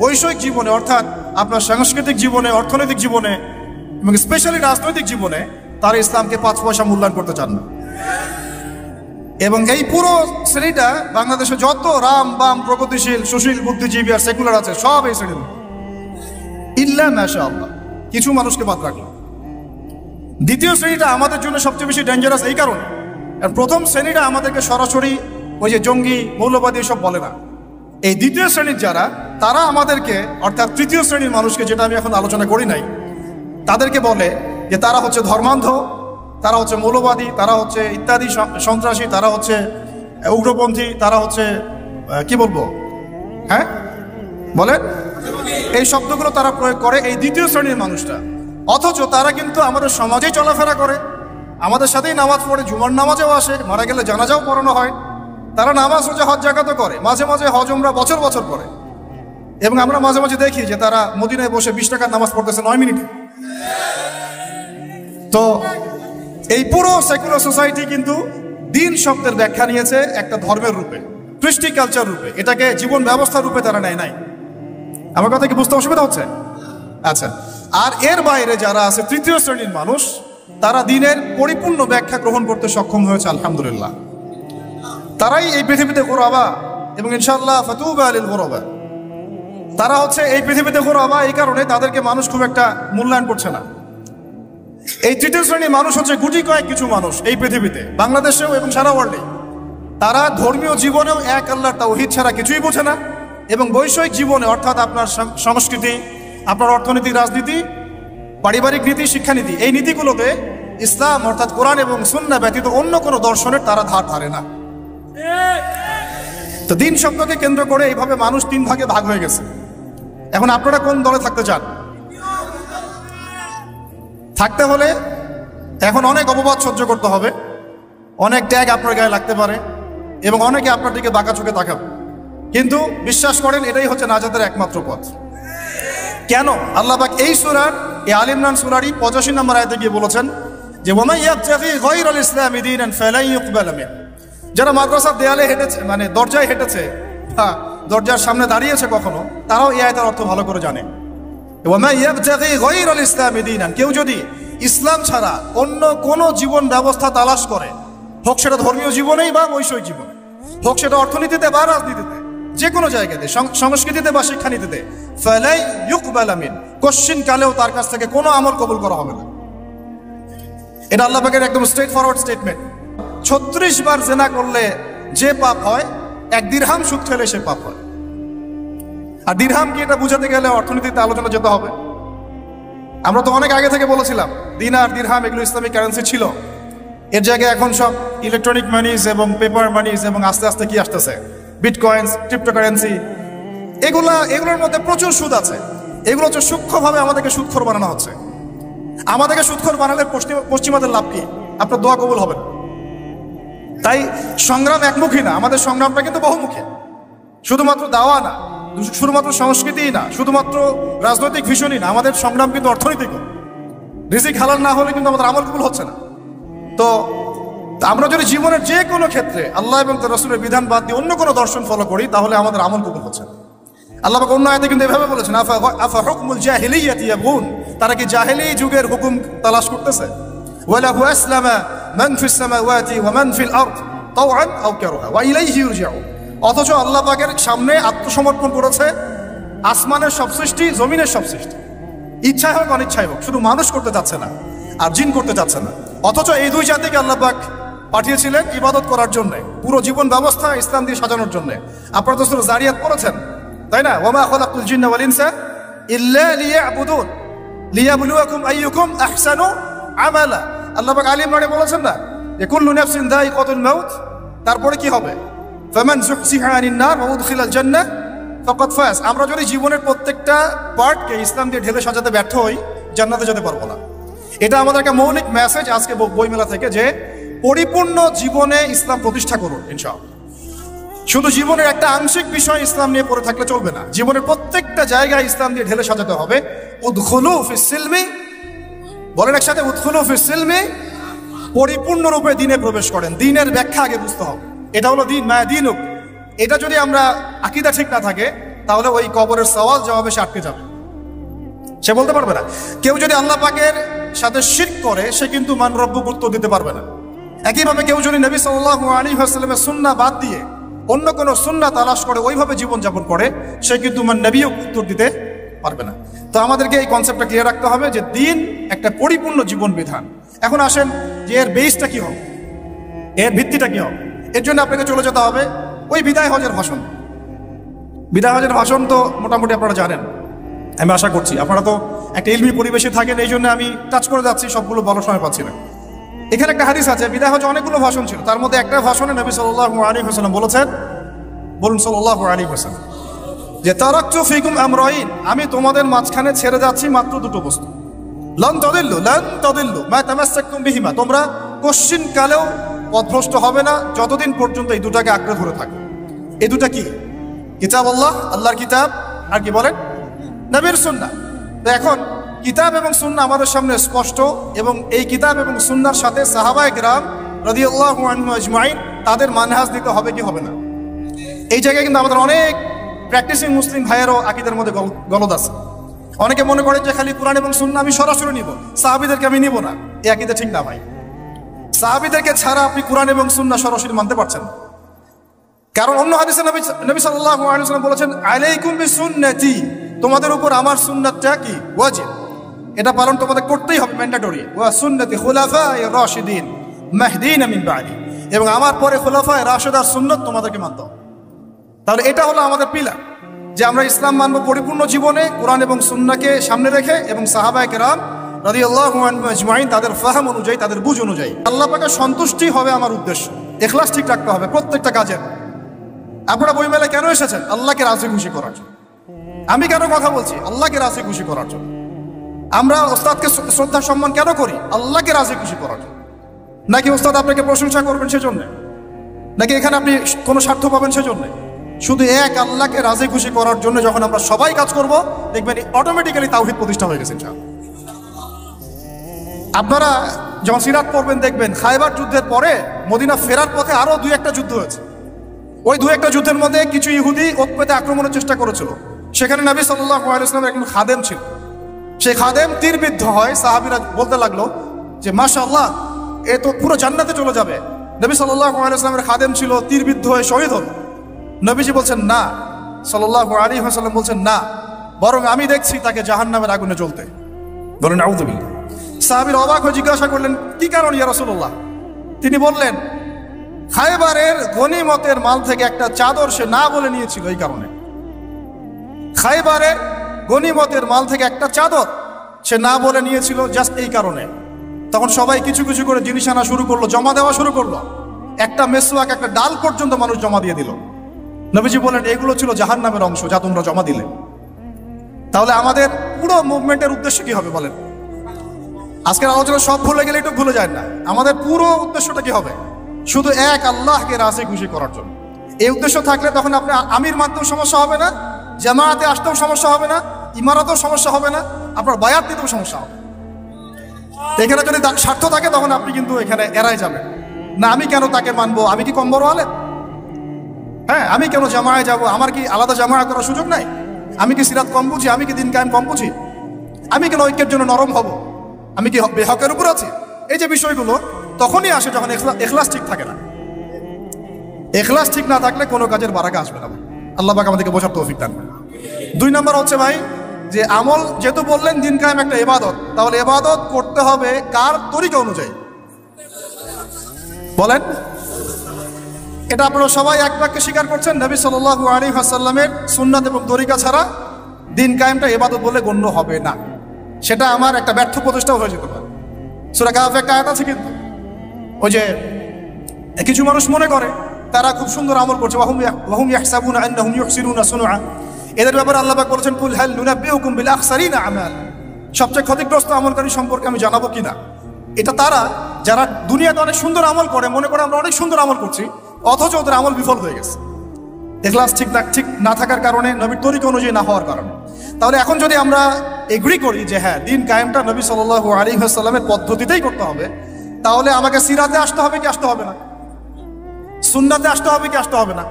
বৈষয়িক জীবনে, অর্থাৎ আপনার সাংস্কৃতিক জীবনে, অর্থনৈতিক জীবনে এবং স্পেশালি রাজনৈতিক জীবনে তারা ইসলামকে 5 পয়সা মূল্যায়ন করতে চান না। এবং এই পুরো শ্রেণীটা বাংলাদেশে যত রাম বাম প্রগতিশীল সুশীল বুদ্ধিজীবী আর সেকুলার আছে, সব এই শ্রেণীর ইল্লা মাশাআল্লাহ, কিছু মানুষকে বাদ রাখলো। দ্বিতীয় শ্রেণীটা আমাদের জন্য সবচেয়ে বেশি ডেঞ্জারাস এই কারণে, প্রথম শ্রেণীটা আমাদেরকে সরাসরি ওই যে জঙ্গি মৌলবাদী সব বলে না। এই দ্বিতীয় শ্রেণীর যারা, তারা আমাদেরকে, অর্থাৎ তৃতীয় শ্রেণীর মানুষকে, যেটা আমি এখন আলোচনা করি নাই, তাদেরকে বলে যে তারা হচ্ছে ধর্মান্ধ, তারা হচ্ছে মৌলবাদী, তারা হচ্ছে ইত্যাদি সন্ত্রাসী, তারা হচ্ছে উগ্রপন্থী, তারা হচ্ছে কি বলবো, হ্যাঁ বলে, এই শব্দগুলো তারা প্রয়োগ করে এই দ্বিতীয় শ্রেণীর মানুষটা। অথচ তারা কিন্তু আমাদের সমাজেই চলাফেরা করে, আমাদের সাথেই নামাজ পড়ে, জুমার নামাজেও আসে, মারা গেলে জানাজাও পড়ানো হয়। তারা নামাজ রোজা হজ জাকাতও করে, মাঝে মাঝে হজ উমরা বছর বছর করে। এবং আমরা মাঝে মাঝে দেখি যে তারা মদিনায় বসে 20 টাকার নামাজ পড়তেছে 9 মিনিটে। তো এই পুরো সেকুলার সোসাইটি কিন্তু দিন শব্দের ব্যাখ্যা নিয়েছে একটা ধর্মের রূপে, কৃষ্টি কালচার রূপে, এটাকে জীবন ব্যবস্থার রূপে তারা নেয় নাই। আমার কথা কি বুঝতে অসুবিধা হচ্ছে? আচ্ছা, আর এর বাইরে যারা আছে তৃতীয় শ্রেণীর মানুষ, তারা দিনের পরিপূর্ণ ব্যাখ্যা গ্রহণ করতে সক্ষম হয়েছে আলহামদুলিল্লাহ। তারাই এই পৃথিবীতে গোরাবা এবং ইনশাআল্লাহ ফাতুবা লিল গোরাবা। তারা হচ্ছে এই পৃথিবীতে গোরাবা, এই কারণে তাদেরকে মানুষ খুব একটা মূল্যায়ন করছে না। এই তৃতীয় শ্রেণীর মানুষ হচ্ছে গুটি কয়েক কিছু মানুষ এই পৃথিবীতে, বাংলাদেশেও এবং সারা ওয়ার্ল্ডে। তারা ধর্মীয় জীবনেও এক আল্লাহর তাওহীদ ছাড়া কিছুই বোঝে না, এবং বৈষয়িক জীবনে, অর্থাৎ আপনার সংস্কৃতি, আপনার অর্থনীতি, রাজনীতি, পারিবারিক নীতি, শিক্ষানীতি, এই নীতিগুলোতে ইসলাম অর্থাৎ কোরআন এবং সুন্নাহ ব্যতীত অন্য কোনো দর্শনের তারা ধার ধারে না। তো দিন শব্দকে কেন্দ্র করে এইভাবে মানুষ 3 ভাগে ভাগ হয়ে গেছে। এখন আপনারা কোন দলে থাকতে চান? থাকতে হলে এখন অনেক অপবাদ সহ্য করতে হবে, অনেক ট্যাগ আপনার গায়ে লাগতে পারে এবং অনেকে আপনার দিকে বাঁকা চোখে তাকাবে, কিন্তু বিশ্বাস করেন এটাই হচ্ছে নাজাতের একমাত্র পথ। কেন? আল্লাহ পাক এই সূরার, এই আল ইমরান সূরারই 85 নম্বর আয়াতে গিয়ে বলেছেন যে ওয়া মান ইয়াবতাগি গায়রাল ইসলামি দীনান ফালান ইউকবাল মিনহু। যারা মাদ্রাসার দেয়ালে হেঁটেছে, মানে দরজায় হেঁটেছে, দরজার সামনে দাঁড়িয়েছে কখনো, তারাও এই আয়াতের অর্থ ভালো করে জানে। ওয়া মান ইয়াবতাগি গায়রাল ইসলামি দীনান, কেউ যদি ইসলাম ছাড়া অন্য কোনো জীবন ব্যবস্থা তালাশ করে, হোক সেটা ধর্মীয় জীবনেই বা বৈষয়িক জীবনে, হোক সেটা অর্থনীতিতে বা রাজনীতিতে, যে কোনো জায়গাতে, সংস্কৃতিতে বা শিক্ষানীতিতে, ফালাই ইউকবাল মিন, কোশ্চিন কালেও তার কাছ থেকে কোনো আমল কবুল করা হবে না। এটা আল্লাহ পাকের একদম স্ট্রেট ফরওয়ার্ড স্টেটমেন্ট। 36 বার জেনা করলে যে পাপ হয়, 1 দিরহাম সুদ খেলে সে পাপ হয়। আর দিরহাম কি, এটা বুঝাতে গেলে অর্থনীতিতে আলোচনা যেতে হবে। আমরা তো অনেক আগে থেকে বলেছিলাম দিনার দিরহাম এগুলো ইসলামিক কারেন্সি ছিল, এর জায়গায় এখন সব ইলেকট্রনিক মানিজ এবং পেপার মানিজ এবং আস্তে আস্তে কি আসতেছে, বিটকয়েন্স, ক্রিপ্টোকারেন্সি, এগুলোর মধ্যে প্রচুর সুদ আছে। এগুলো হচ্ছে সূক্ষ্মভাবে আমাদেরকে সুদখোর বানানো হচ্ছে। আমাদেরকে সুদখোর বানালে পশ্চিমাদের লাভ কি? আপনার দোয়া কবুল হবে না। তাই সংগ্রাম একমুখী না, আমাদের সংগ্রামটা কিন্তু বহুমুখী। শুধুমাত্র দাওয়া না, শুধুমাত্র সংস্কৃতিই না, শুধুমাত্র রাজনৈতিক ভিশনই না, আমাদের সংগ্রাম কিন্তু অর্থনৈতিক। রিজিক হালাল না হলে কিন্তু আমাদের আমল কবুল হচ্ছে না। তো আমরা যদি জীবনের যে কোনো ক্ষেত্রে আল্লাহ এবং তার রাসূলের বিধান বাদ দিয়ে অন্য কোনো দর্শন ফলো করি, তাহলে আমাদের আমল কবুল হচ্ছে না। আল্লাহ পাক অন্য আয়াতে কিন্তু এভাবে বলেছেন, আফা হুকমুল জাহিলিয়াতি ইয়াবগুন, তারা কি জাহেলি যুগের হুকুম তালাশ করতেছে? ওয়ালাহু আসলামা মান ফিস সামাওয়াতি ওয়া মান ফিল আরদ তাওআন আও কারহা ওয়া ইলাইহি ইরজাউন। অথচ আল্লাহ পাকের সামনে আত্মসমর্পণ করেছে আসমানের সব সৃষ্টি, জমিনের সব সৃষ্টি, ইচ্ছায় হোক অনিচ্ছায় হোক, শুধু মানুষ করতে যাচ্ছে না আর জিন করতে যাচ্ছে না। অথচ এই 2 জাতিকে আল্লাহ পাক পাঠিয়েছিলেন ইবাদত করার জন্য, পুরো জীবন ব্যবস্থা ইসলাম দিয়ে সাজানোর জন্য। আপনারা তো সূরা জারিয়াত পড়েছেন, তাই না? ওয়া মা খালাকতুল জিন্না ওয়াল ইনসা ইল্লা লিয়াবুদুন লিয়াবলুয়াকুম আইয়ুকুম আহসানু আমালা। আল্লাহ পাক আলী ইমরানে বলেছেন না যে কুল্লু নাফসিন যায়িকাতুল মাউত, তারপরে কি হবে? ফামান যুহজিহা আনিন নার ওয়া উদখিলাল জান্নাহ ফাকাদ ফাজ। আমরা যদি জীবনের প্রত্যেকটা পার্টকে ইসলাম দিয়ে ঢেলে সাজাতে ব্যর্থ হই, জান্নাতে যেতে পারবো না। এটা আমাদের একটা মৌলিক মেসেজ আজকে বইমেলা থেকে, যে পরিপূর্ণ জীবনে ইসলাম প্রতিষ্ঠা করুন ইনশাআল্লাহ। শুধু জীবনের একটা আংশিক বিষয় ইসলাম নিয়ে পড়ে থাকলে চলবে না, জীবনের প্রত্যেকটা জায়গায় ইসলাম দিয়ে ঢেলে সাজাতে হবে। উদখুলু ফিস সিলমি, বলেন একসাথে, উদখুলু ফিস সিলমি, পরিপূর্ণরূপে দিনে প্রবেশ করেন। দিনের ব্যাখ্যা আগে বুঝতে হবে। এটা হলো দিন, মায়া দিনুক। এটা যদি আমরা আকীদা ঠিক না থাকে, তাহলে ওই কবরের সওয়াল জবাবে সে আটকে যাবে, সে বলতে পারবে না। কেউ যদি আল্লাহ পাকের সাথে শিরক করে, সে কিন্তু মান রব্বুক উত্তর দিতে পারবে না। একইভাবে কেউ যদি নবী সাল্লাল্লাহু আলাইহি ওয়াসাল্লামের সুন্নাহ বাদ দিয়ে অন্য কোনো সুন্নাহ তালাশ করে ওইভাবে জীবনযাপন করে, সে কিন্তু মান নবীও উত্তর দিতে পারবে না। তো আমাদেরকে এই কনসেপ্টটা ক্লিয়ার রাখতে হবে যে দিন একটা পরিপূর্ণ জীবন বিধান। এখন আসেন যে এর বেসটা কি হবে, এর ভিত্তিটা কি হবে। এর জন্য আপনাকে চলে যেতে হবে ওই বিদায় হজের ভাষণ। বিদায় হজের ভাষণ তো মোটামুটি আপনারা জানেন, আমি আশা করছি। আপনারা তো একটা ইলমি পরিবেশে থাকেন, এই জন্য আমি টাচ করে যাচ্ছি, সবগুলো বলার সময় পাচ্ছি না। এখানে একটা হাদিস আছে, বিদায় হজে অনেকগুলো ভাষণ ছিল, তার মধ্যে একটা ভাষণে নবী সাল্লাল্লাহু আলাইহি ওয়াসাল্লাম বলেছেন, বলুন সাল্লাল্লাহু আলাইহি ওয়াসাল্লাম, যে তারাকতু ফিকুম আমরাইন, আমি তোমাদের মাঝখানে ছেড়ে যাচ্ছি মাত্র দুটো বস্তু। লান তাদিল্লু মা তামাসসাকতুম বিহিমা, তোমরা কোশ্চিন কালেও পথভ্রষ্ট হবে না যতদিন পর্যন্ত এই দুটাকে আঁকড়ে ধরে থাকবে। এই দুটা কি? কিতাব আল্লাহ, আল্লাহর কিতাব, আর কি বলেন, নবীর সুন্নাহ। তো এখন কিতাব এবং সুন্নাহ আমাদের সামনে স্পষ্ট, এবং এই কিতাব এবং সুন্নাহর সাথে সাহাবায়ে কেরাম রাদিয়াল্লাহু আনহুম আজমাইন তাদের মানহাজ দিতে হবে কি হবে না। এই জায়গায় কিন্তু আমাদের অনেক প্র্যাকটিসিং মুসলিম ভাইয়েরও আকীদার মধ্যে গলদ আছে। অনেকে মনে করেন যে খালি কোরআন এবং সুন্নাহ আমি সরাসরি নিব, সাহাবীদেরকে আমি নিব না। এই আকীদা ঠিক না ভাই। সাহাবীদেরকে ছাড়া আপনি কোরআন এবং সুন্নাহ সরাসরি মানতে পারছেন না। কারণ অন্য হাদিসে নবী সাল্লাল্লাহু আলাইহি ওয়াসাল্লাম বলেছেন, আলাইকুম বিসুন্নতি, তোমাদের উপর আমার সুন্নাতটা কি ওয়াজিব, এটা পালন তোমাদের করতেই হবে, ম্যান্ডেটরি। ওয়া সুন্নতি খুলাফায়ে রাশিদিন মাহদিন মিন বাদি, এবং আমার পরে খুলাফায়ে রাশিদার সুন্নাত তোমাদেরকে মানতে হবে। তাহলে এটা হলো আমাদের পিলার, যে আমরা ইসলাম মানব পরিপূর্ণ জীবনে কোরআন এবং সুন্নাহকে সামনে রেখে, এবং সাহাবায়ে কেরাম রাদিয়াল্লাহু আনহুম আজমাইন তাদের ফাহাম অনুযায়ী, তাদের বুঝ অনুযায়ী। আল্লাহ পাকের সন্তুষ্টি হবে আমার উদ্দেশ্য, ইখলাস ঠিক রাখতে হবে প্রত্যেকটা কাজের। আপনারা বইমেলায় কেন এসেছেন? আল্লাহকে রাজি খুশি করার জন্য। আমি কেন কথা বলছি? আল্লাহকে রাজি খুশি করার জন্য। আমরা ওস্তাদকে শ্রদ্ধা সম্মান কেন করি? আল্লাহকে রাজি খুশি করার জন্য। নাকি ওস্তাদ আপনাকে প্রশংসা করবেন সেজন্য, নাকি এখানে আপনি কোনো স্বার্থ পাবেন সেজন্য? শুধু এক আল্লাহকে রাজি খুশি করার জন্য যখন আমরা সবাই কাজ করব, দেখবেন অটোমেটিক্যালি তাওহীদ প্রতিষ্ঠা হয়ে গেছে ইনশাআল্লাহ। আপনারা যখন সিরাত পড়বেন দেখবেন খায়বার যুদ্ধের পরে মদিনা ফেরার পথে আরো দুই একটা যুদ্ধ হয়েছে। ওই দুই একটা যুদ্ধের মধ্যে কিছু ইহুদি ওতপেতে আক্রমণের চেষ্টা করেছিল। সেখানে নবী সাল্লাল্লাহু আলাইহি ওয়াসাল্লামের একজন খাদেম ছিল। সেই খাদেম তীরবিদ্ধ হয়। সাহাবীরা বলতে লাগলো যে মাশাআল্লাহ, এ তো পুরো জান্নাতে চলে যাবে। নবী সাল্লাল্লাহু আলাইহি ওয়াসাল্লামের খাদেম ছিল, তীরবিদ্ধ হয়ে শহীদ হল। নবীজি বলছেন না, সাল্লাল্লাহু আলাইহি ওয়াসাল্লাম বলছেন না, বরং আমি দেখছি তাকে জাহান্নামের আগুনে জ্বলতে। বলেন আউযুবিল্লাহ। সাহাবীরা অবাক হয়ে জিজ্ঞাসা করলেন, কি কারণ ইয়া রাসূলুল্লাহ? তিনি বললেন, খায়বারের গনিমতের মাল থেকে একটা চাদর সে না বলে নিয়েছিল, এই কারণে। খায়বারের গনিমতের মাল থেকে একটা চাদর সে না বলে নিয়েছিল, জাস্ট এই কারণে। তখন সবাই কিছু কিছু করে জিনিস আনা শুরু করলো, জমা দেওয়া শুরু করলো। একটা মেসওয়াক, একটা ডাল পর্যন্ত মানুষ জমা দিয়ে দিল। নবীজি বলেন, এগুলো ছিল জাহান্নামের অংশ যা তোমরা জমা দিলে। তাহলে আমাদের পুরো মুভমেন্টের উদ্দেশ্য কি হবে বলেন? আজকের আলোচনা সব ভুলে গেলে একটু ভুলে যায় না। আমাদের পুরো উদ্দেশ্যটা কি হবে? শুধু এক আল্লাহকে রাজি খুশি করার জন্য। এই উদ্দেশ্য থাকলে তখন আপনি আমির মানতেও সমস্যা হবে না, জামায়াতে আসতেও সমস্যা হবে না, ইমারতেও সমস্যা হবে না, আপনার বায়াত দিতেও সমস্যা হবে। এখানে যদি স্বার্থ থাকে তখন আপনি কিন্তু এখানে এড়াই যাবেন না। আমি কেন তাকে মানবো? আমি কি কম বড় আলেম? হ্যাঁ, আমি কেন জামায়ায় যাব? আমার কি আলাদা জামায়াত করার সুযোগ নাই? আমি কি সিরাত কম বুঝি? আমি কি দিন কায়েম কম বুঝি? আমি কেন ঐক্যের জন্য নরম হব? আমি কি বেহকের উপর আছি? এই যে বিষয়গুলো তখনই আসে যখন ইখলাস ঠিক থাকে না। ইখলাস ঠিক না থাকলে কোনো কাজের বারাকা আসবে না। আল্লাহ পাক আমাদেরকে বোঝার তৌফিক দান করেন। 2 নম্বর হচ্ছে ভাই, যে আমল যেহেতু বললেন দিন কায়েম একটা ইবাদত, তাহলে ইবাদত করতে হবে কার তরিকা অনুযায়ী? বলেন। এটা আপনারা সবাই এক বাক্যে স্বীকার করছেন, নবী সাল্লাল্লাহু আলাইহি ওয়াসাল্লামের সুন্নাত এবং তরিকা ছাড়া দিন কায়েমটা ইবাদত বলে গণ্য হবে না। সেটা আমার একটা ব্যর্থ প্রচেষ্টাও হয়ে যেতে পারে। সূরা কাহফে একটা আয়াত আছে কিন্তু, ওই যে কিছু মানুষ মনে করে তারা খুব সুন্দর আমল করছে, ওয়াহুম ইয়াহসাবুনা আন্নাহুম ইউহসিনুনা সুনুআ। এদের ব্যাপারে আল্লাহ পাক বলেছেন, কুল হাল নুনাব্বিউকুম বিল আখসারিনা আমাল, সবচেয়ে ক্ষতিগ্রস্ত আমলকারী সম্পর্কে আমি জানাবো কিনা। এটা তারা যারা দুনিয়াতে অনেক সুন্দর আমল করে, মনে করে আমরা অনেক সুন্দর আমল করছি, অথচ ওদের আমল বিফল হয়ে গেছে, ইখলাস ঠিক না থাকার কারণে, নবীর তরিকা অনুযায়ী না হওয়ার কারণে। তাহলে এখন যদি আমরা এগ্রি করি যে হ্যাঁ দিন কায়েমটা নবী সাল্লাল্লাহু আলাইহি ওয়াসাল্লামের পদ্ধতিতেই করতে হবে, তাহলে আমাকে সিরাতে আসতে হবে কি আসতে হবে না? সুন্নাতে আসতে হবে কি আসতে হবে না?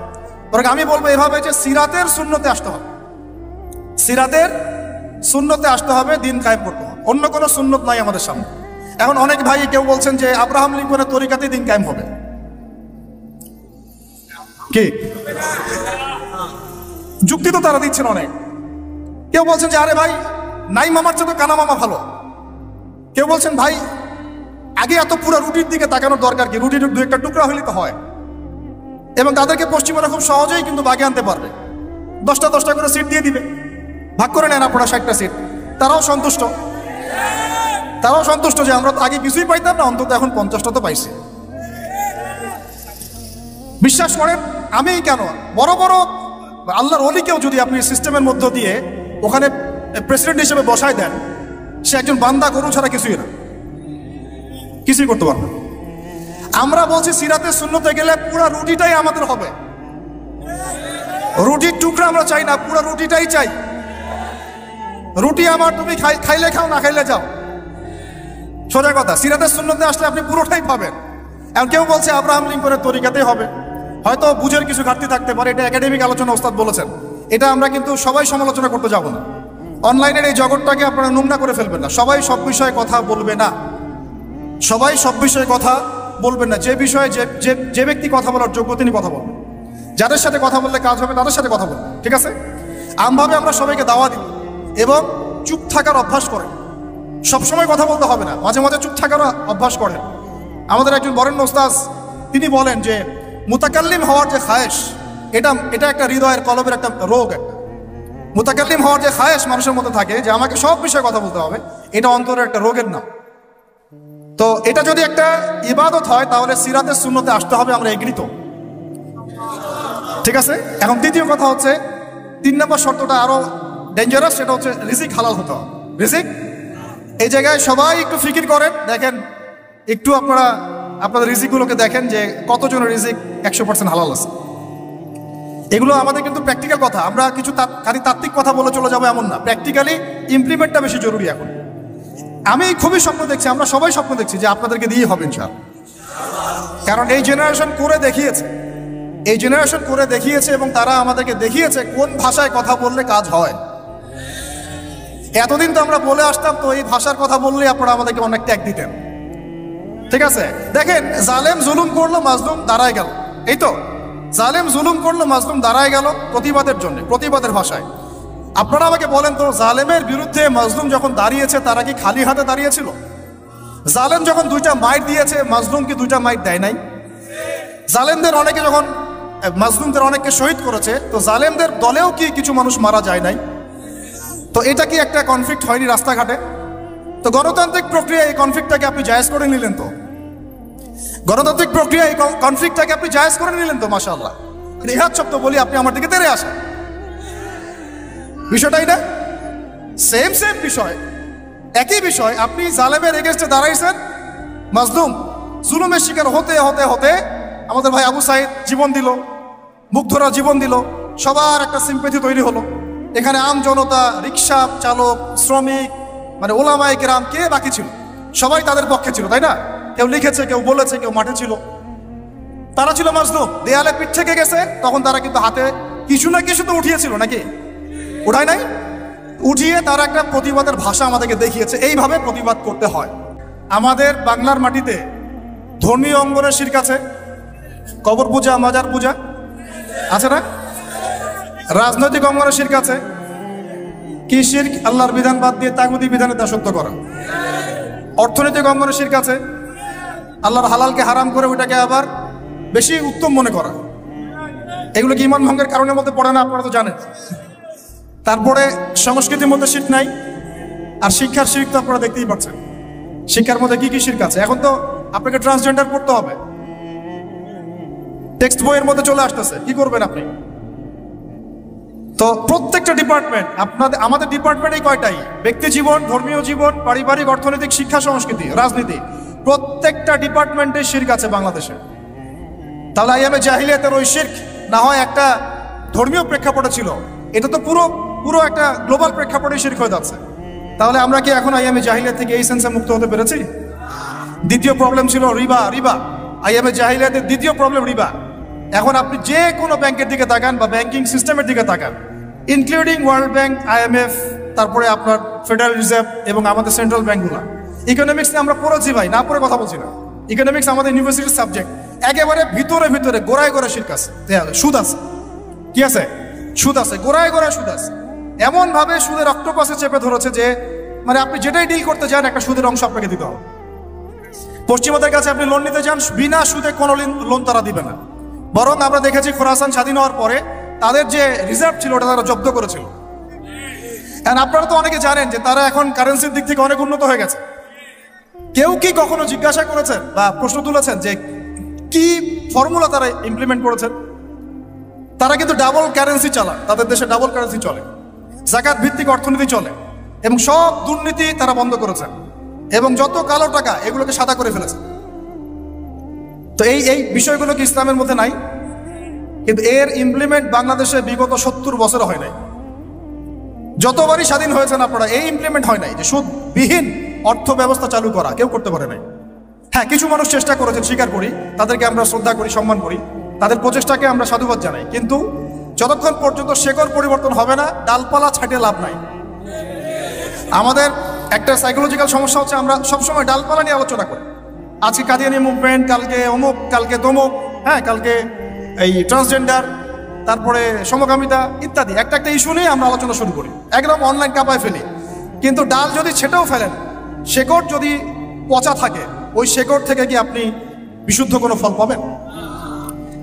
বরং আমি বলবো এভাবে যে সিরাতের সুন্নতে আসতে হবে, সিরাতের সুন্নতে আসতে হবে, দিন কায়েম করতে হবে, অন্য কোনো সুন্নত নাই আমাদের সামনে। এখন অনেক ভাই কেউ বলছেন যে আব্রাহাম লিঙ্কনের তরিকাতেই দিন কায়েম হবে, কি যুক্তি তো তারা দিচ্ছেন অনেক। কেউ বলছেন যে আরে ভাই নাই মামার চেয়ে তো কানা মামা ভালো। কেউ বলছেন ভাই আগে এত পুরো রুটির দিকে তাকানোর দরকার কি, রুটির দু একটা টুকরা হইলে তো হয়। এবং তাদেরকে পশ্চিমারা খুব সহজেই কিন্তু বাগে আনতে পারবে, 10টা করে সিট দিয়ে দিবে, ভাগ করে নেন আপনারা 60টা সিট, তারাও সন্তুষ্ট যে আমরা তো আগে কিছুই পাইতাম না, অন্তত এখন 50টা তো পাইছি। বিশ্বাস করেন, আমি কেন বড় বড় আল্লাহর ওলিকেও যদি আপনি সিস্টেমের মধ্য দিয়ে ওখানে প্রেসিডেন্ট হিসেবে বসায় দেন, সে একজন বান্দা গরু ছাড়া কিছুই করতে পারবে। আমরা বলছি সিরাতে সুন্নতে গেলে পুরো রুটিটাই আমাদের হবে, রুটির টুকরা আমরা চাই না, পুরো রুটিটাই চাই। রুটি আমার, তুমি খাইলে খাও, না খাইলে যাও, সোজা কথা। সিরাতে সুন্নতে আসলে আপনি পুরোটাই পাবেন। এখন কেউ বলছে আব্রাহাম লিঙ্কনের তরিকাতেই হবে, হয়তো বুঝের কিছু ঘাটতি থাকতে পারে, এটা একাডেমিক আলোচনা ওস্তাদ বলেছেন, এটা আমরা কিন্তু সবাই সমালোচনা করতে যাব না। অনলাইনের এই জগৎটাকে আপনারা নোংরা করে ফেলবেন না, সবাই সব বিষয়ে কথা বলবে না, সবাই সব বিষয়ে কথা বলবেন না। যে বিষয়ে যে ব্যক্তি কথা বলার যোগ্য তিনি কথা বলবেন, যাদের সাথে কথা বললে কাজ হবে তাদের সাথে কথা বলবেন, ঠিক আছে? আমভাবে আমরা সবাইকে দাওয়া দিব এবং চুপ থাকার অভ্যাস করেন। সবসময় কথা বলতে হবে না, মাঝে মাঝে চুপ থাকার অভ্যাস করেন। আমাদের একজন বরেণ্য ওস্তাদ তিনি বলেন যে মুতাকাল্লিম হওয়ার যে খায়েশ, এটা একটা হৃদয়ের কলবের একটা রোগ। মুতাকাল্লিম হওয়ার যে খায়েশ মানুষের মধ্যে থাকে যে আমাকে সব বিষয়ে কথা বলতে হবে, এটা অন্তরের একটা রোগের নাম। তো এটা যদি একটা ইবাদত হয় তাহলে সিরাতের সুন্নতে আসতে হবে, আমরা এগ্রিত, ঠিক আছে? এখন দ্বিতীয় কথা হচ্ছে, 3 নম্বর শর্তটা আরো ডেঞ্জারাস, সেটা হচ্ছে রিজিক হালাল হতে হবে। রিজিক, এই জায়গায় সবাই একটু ফিকির করেন, দেখেন একটু আপনারা আপনাদের রিজিকগুলোকে দেখেন যে কতজনের রিজিক 100% হালাল আছে। এগুলো আমাদের কিন্তু প্র্যাকটিক্যাল কথা, আমরা কিছু খালি তাত্ত্বিক কথা বলে চলে যাবো এমন না, প্র্যাকটিক্যালি ইমপ্লিমেন্টটা বেশি জরুরি। এখন আমি খুবই স্বপ্ন দেখছি, আমরা সবাই স্বপ্ন দেখছি যে আপনাদেরকে দিয়ে হবে ইনশাআল্লাহ, কারণ এই জেনারেশন করে দেখিয়েছে এবং তারা আমাদেরকে দেখিয়েছে কোন ভাষায় কথা বললে কাজ হয়। এতদিন তো আমরা বলে আসতাম, তো এই ভাষার কথা বললে আপনারা আমাদেরকে অনেক ত্যাগ দিতেন, ঠিক আছে? দেখেন, জালেম জুলুম করলো, মাজলুম দাঁড়ায় গেল, এই তো জালেম জুলুম করলো, মাজলুম দাঁড়ায় গেল প্রতিবাদের জন্য, প্রতিবাদের ভাষায়। আপনারা আমাকে বলেন তো, জালেমের বিরুদ্ধে মাজলুম যখন দাঁড়িয়েছে তারা কি খালি হাতে দাঁড়িয়েছিল? জালেম যখন 2টা মাইট দিয়েছে, মাজলুম কি 2টা মাইট দেয় নাই? জালেমদের অনেকে যখন মাজলুমদের অনেককে শহীদ করেছে, তো জালেমদের দলেও কি কিছু মানুষ মারা যায় নাই? তো এটা কি একটা কনফ্লিক্ট হয়নি রাস্তাঘাটে? তো গণতান্ত্রিক প্রক্রিয়া এই কনফ্লিক্টটাকে আপনি জায়েজ করে নিলেন, তো গণতান্ত্রিক প্রক্রিয়া এই কনফ্লিক্টটাকে আপনি জায়েজ করে নিলেন তো, মাশাআল্লাহ। রিহাদ শব্দ বলি, আপনি আমার দিকে তেড়ে আসেন, বিষয়টাই না সেম বিষয়, একই বিষয়। আপনি জালেমের এগেইনস্টে দাঁড়াইছেন, মাজলুম জুলুমের শিকার হতে হতে হতে আমাদের ভাই আবু সাইদ জীবন দিল, মুগ্ধরা জীবন দিল, সবার একটা সিম্পেথি তৈরি হলো। এখানে আম জনতা, রিক্সা চালক, শ্রমিক, মানে ওলামায়ে কেরাম, কে বাকি ছিল? সবাই তাদের পক্ষে ছিল, তাই না? কেউ লিখেছে, কেউ বলেছে, কেউ মাঠে ছিল, তারা ছিল মাজলুম। দেয়ালে পিঠ থেকে গেছে, তখন তারা কিন্তু হাতে কিছু না কিছু তো উঠিয়েছিল, নাকি উঠায় নাই? উঠিয়ে তারা একটা প্রতিবাদের ভাষা আমাদেরকে দেখিয়েছে, এইভাবে প্রতিবাদ করতে হয়। আমাদের বাংলার মাটিতে ধর্মীয় অঙ্গনের শিরক আছে, কবর পূজা, মাজার পূজা আছে না? রাজনৈতিক অঙ্গনের শিরক আছে, কি শিরক? আল্লাহর বিধান বাদ দিয়ে তাগুতি বিধানে দাসত্ব করা। অর্থনৈতিক অঙ্গনের শিরক আছে, আল্লাহর হালালকে হারাম করে ওইটাকে আবার বেশি উত্তম মনে করা। এগুলো কি ঈমান ভঙ্গের কারণের মধ্যে পড়ে না? আপনারা তো জানেন। তারপরে সংস্কৃতির মধ্যে শিরক নাই, আর শিক্ষার শিরক তো আপনারা দেখতেই পাচ্ছেন। শিক্ষার মধ্যে কি কি শিরক আছে? এখন তো আপনাকে ট্রান্সজেন্ডার পড়তে হবে, টেক্সট বইয়ের মধ্যে চলে আসতেছে, কি করবেন আপনি? তো প্রত্যেকটা ডিপার্টমেন্ট, আমাদের ডিপার্টমেন্ট এই কয়টাই, ব্যক্তি জীবন, ধর্মীয় জীবন, পারিবারিক, অর্থনৈতিক, শিক্ষা, সংস্কৃতি, রাজনীতি, প্রত্যেকটা ডিপার্টমেন্টে শিরক আছে বাংলাদেশে। তাহলে আইয়ামে জাহিলিয়াতের ওই শিরক না হয় একটা ধর্মীয় প্রেক্ষাপটে ছিল, এটা তো পুরো একটা গ্লোবাল প্রেক্ষাপটে শিরক হয়ে যাচ্ছে। তাহলে আমরা কি এখন আইয়ামে জাহিলিয়াত থেকে এই সেন্সে মুক্ত হতে পেরেছি? দ্বিতীয় প্রবলেম ছিল রিবা। আইয়ামে জাহিলিয়াতের দ্বিতীয় প্রবলেম রিবা। এখন আপনি যে কোনো ব্যাংকের দিকে তাকান বা ব্যাংকিং সিস্টেমের দিকে তাকান, ইনক্লুডিং ওয়ার্ল্ড ব্যাংক, IMF, তারপরে আপনার ফেডারেল রিজার্ভ এবং আমাদের সেন্ট্রাল ব্যাংকগুলো, ইকোনমিক্স নিয়ে আমরা পড়েছি ভাই, না পড়ে কথা বলছি না। ইকোনমিক্স আমাদের ইউনিভার্সিটির সাবজেক্ট। একেবারে ভিতরে গোড়ায় শিরক আছে, সুদ আছে। কি আছে? সুদ আছে, গোড়ায় সুদ আছে। এমন ভাবে সুদের অক্টোপাসে চেপে ধরেছে যে মানে আপনি যেটাই ডিল করতে যান একটা সুদের অংশ আপনাকে দিতে হবে। পশ্চিমাদের কাছে আপনি লোন নিতে যান, বিনা সুদে কোনো লোন তারা দিবে না। বরং আমরা দেখেছি খোরাসান স্বাধীন হওয়ার পরে তাদের যে রিজার্ভ ছিল ওটা তারা জব্দ করেছিল। আপনারা তো অনেকে জানেন যে তারা এখন কারেন্সির দিক থেকে অনেক উন্নত হয়ে গেছে। কেউ কি কখনো জিজ্ঞাসা করেছেন বা প্রশ্ন তুলেছেন যে কি ফর্মুলা তারা ইমপ্লিমেন্ট করেছেন? তারা কিন্তু ডাবল কারেন্সি চালান, তাদের দেশে ডাবল কারেন্সি চলে, জাকাত ভিত্তিক অর্থনীতি চলে, এবং সব দুর্নীতি তারা বন্ধ করেছেন, এবং যত কালো টাকা এগুলোকে সাদা করে ফেলেছে। তো এই বিষয়গুলো কি ইসলামের মধ্যে নাই? কিন্তু এর ইমপ্লিমেন্ট বাংলাদেশে বিগত 70 বছর হয় নাই। যতবারই স্বাধীন হয়েছেন আপনারা, এই ইমপ্লিমেন্ট হয় নাই যে সুদবিহীন অর্থ ব্যবস্থা চালু করা কেউ করতে পারে নাই। হ্যাঁ, কিছু মানুষ চেষ্টা করেছেন, স্বীকার করি, তাদেরকে আমরা শ্রদ্ধা করি, সম্মান করি, তাদের প্রচেষ্টাকে আমরা সাধুবাদ জানাই। কিন্তু যতক্ষণ পর্যন্ত শেকড় পরিবর্তন হবে না, ডালপালা ছাটিয়ে লাভ নাই। আমাদের একটা সাইকোলজিক্যাল সমস্যা হচ্ছে আমরা সবসময় ডালপালা নিয়ে আলোচনা করি। আজকে কাদিয়ানি মুভমেন্ট, কালকে অমুক, কালকে তমুক, হ্যাঁ, কালকে এই ট্রান্সজেন্ডার, তারপরে সমকামিতা ইত্যাদি একটা ইস্যু নিয়ে আমরা আলোচনা শুরু করি, একদম অনলাইন কাঁপায় ফেলি। কিন্তু ডাল যদি ছেটেও ফেলেন, শেকড় যদি পচা থাকে, ওই শেকড় থেকে কি আপনি বিশুদ্ধ কোনো ফল পাবেন?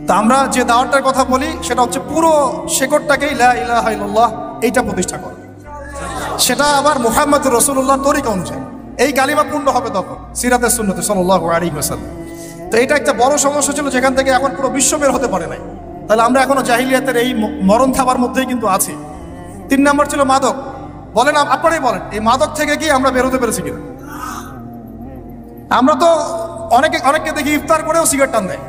তা আমরা যে দাওয়াতটার কথা বলি সেটা হচ্ছে পুরো শেকড়টাকেই লা ইলাহা ইল্লাল্লাহ এইটা প্রতিষ্ঠা করা, সেটা আবার মুহাম্মদুর রাসূলুল্লাহর তরিকা অনুযায়ী। এই কালিমা পূর্ণ হবে তখন সিরাতের সুন্নতে সাল্লাল্লাহু আলাইহি ওয়াসাল্লাম। তো এটা একটা বড় সমস্যা ছিল, যেখান থেকে এখন পুরো বিশ্ব বের হতে পারে নাই। তাহলে আমরা এখনো জাহিলিয়াতের এই মরণ থাবার মধ্যেই কিন্তু আছি। 3 নম্বর ছিল মাদক। বলেন, আপনারাই বলেন, এই মাদক থেকে কি আমরা বের হতে পেরেছি কিনা? আমরা তো অনেককে দেখি ইফতার করেও সিগারেট টান দেয়।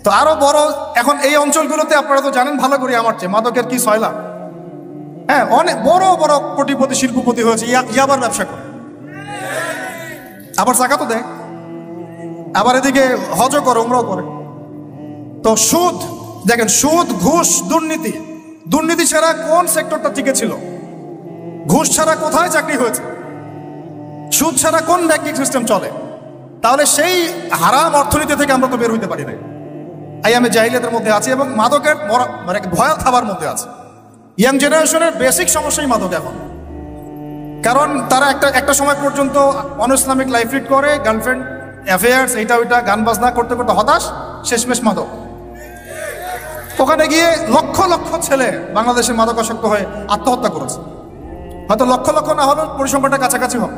তো আরো বড়, এখন এই অঞ্চলগুলোতে আপনারা তো জানেন ভালো করে আমার চেয়ে মাদকের কি সয়লা। হ্যাঁ, অনেক বড় বড় কোটিপতি শিল্পপতি হয়েছে ইয়াবার ব্যবসা করে, আবার জাকাতও দেয়, আবার এদিকে হজও করে, উমরাও করে। তো সুদ দেখেন, সুদ, ঘুষ, দুর্নীতি ছাড়া কোন সেক্টরটা টিকে ছিল? ঘুষ ছাড়া কোথায় চাকরি হয়েছে? সুদ ছাড়া কোন ব্যাংকিং সিস্টেম চলে? তাহলে সেই হারাম অর্থনীতি থেকে আমরা তো বের হইতে পারি না। আইয়ামে জাহিলিয়াতের মধ্যে আছে এবং মাদকের মানে ভয়াল খাবার মধ্যে আছে। ইয়াং জেনারেশনের বেসিক সমস্যাই মাদক এখন, কারণ তারা একটা সময় পর্যন্ত অনইসলামিক লাইফ লিড করে, গার্লফ্রেন্ড অ্যাফেয়ার্স, এইটা ওইটা, গান বাজনা করতে করতে হতাশ, শেষমেশ মাদক। ওখানে গিয়ে লক্ষ লক্ষ ছেলে বাংলাদেশের মাদকাসক্ত হয়ে আত্মহত্যা করেছে। হয়তো লক্ষ লক্ষ না হলেও পরিসংখ্যানটা কাছাকাছি হবে।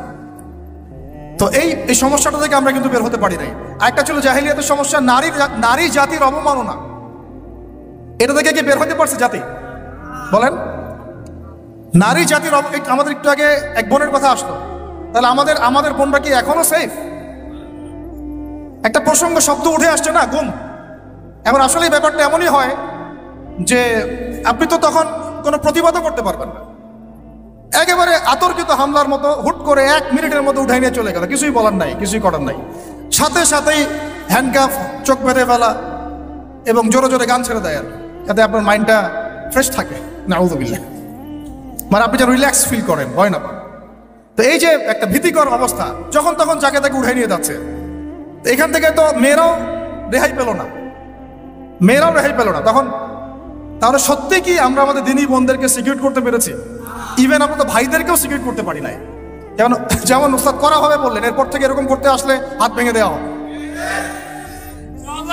তো এই সমস্যাটা থেকে আমরা কিন্তু বের হতে পারি নাই। আরেকটা ছিল জাহিলিয়াতের সমস্যা, নারী জাতির অবমাননা। এটা থেকে কি বের হতে পারছে জাতি? বলেন, নারী জাতির আমাদের একটু আগে এক বোনের কথা আসলো, তাহলে আমাদের বোনরা কি এখনো সেফ? একটা প্রসঙ্গ শব্দ উঠে আসছে না, গুম। এখন আসলে ব্যাপারটা এমনই হয় যে আপনি তো তখন কোনো প্রতিবাদও করতে পারবেন না। একেবারে আতর্কিত হামলার মতো হুট করে 1 মিনিটের মধ্যে উঠাই নিয়ে চলে গেল, কিছুই বলার নাই, কিছুই করার নাই। সাথেই হ্যান্ডকাফ, চোখ বেঁধে ফেলা এবং জোরে জোরে গান ছেড়ে দেয়, আর যাতে আপনার মাইন্ডটা ফ্রেশ থাকে, নাউযুবিল্লাহ, মানে আপনি যেন রিল্যাক্স ফিল করেন, ভয় না পান। তো এই যে একটা ভীতিকর অবস্থা, যখন তখন যাকে তাকে উঠাই নিয়ে যাচ্ছে, এখান থেকে তো মেয়েরাও রেহাই পেল না। তখন তাহলে সত্যি কি আমরা আমাদের দিনী বোনদেরকে সিকিউর করতে পেরেছি? ইভেন আমরা তো ভাইদেরকেও সিকিউর করতে পারি নাই। যেমন উস্তাদ করা হবে বললেন, এরপর থেকে এরকম করতে আসলে হাত ভেঙে দেওয়া হবে,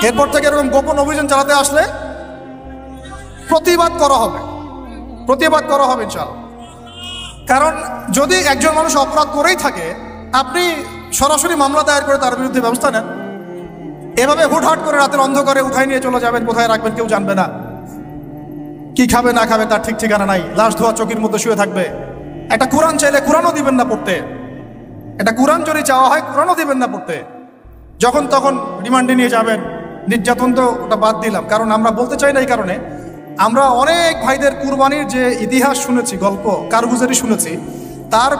এরপর থেকে এরকম গোপন অভিযান চালাতে আসলে প্রতিবাদ করা হবে ইনশাআল্লাহ। কারণ যদি একজন মানুষ অপরাধ করেই থাকে, আপনি সরাসরি মামলা দায়ের করে তার বিরুদ্ধে ব্যবস্থা নেন। এভাবে হুটহাট করে রাতের অন্ধকারে উঠাই নিয়ে চলে যাবেন, কোথায় রাখবেন কেউ জানবে না, কি খাবে না খাবে তার ঠিক ঠিকানা নাই, লাশ ধোয়া চকির মধ্যে শুয়ে থাকবে। একটা কোরআন চাইলে কোরআনও দিবেন না পড়তে, একটা কোরআন যদি চাওয়া হয় কোরআনও দিবেন না পড়তে। যখন তখন রিমান্ডে নিয়ে যাবেন। নির্যাতন তো ওটা বাদ দিলাম, কারণ আমরা বলতে চাই না। এই কারণে আমরা অনেক ভাইদের কুরবানির যে ইতিহাস শুনেছি, গল্প কারগুজারি শুনেছি, তার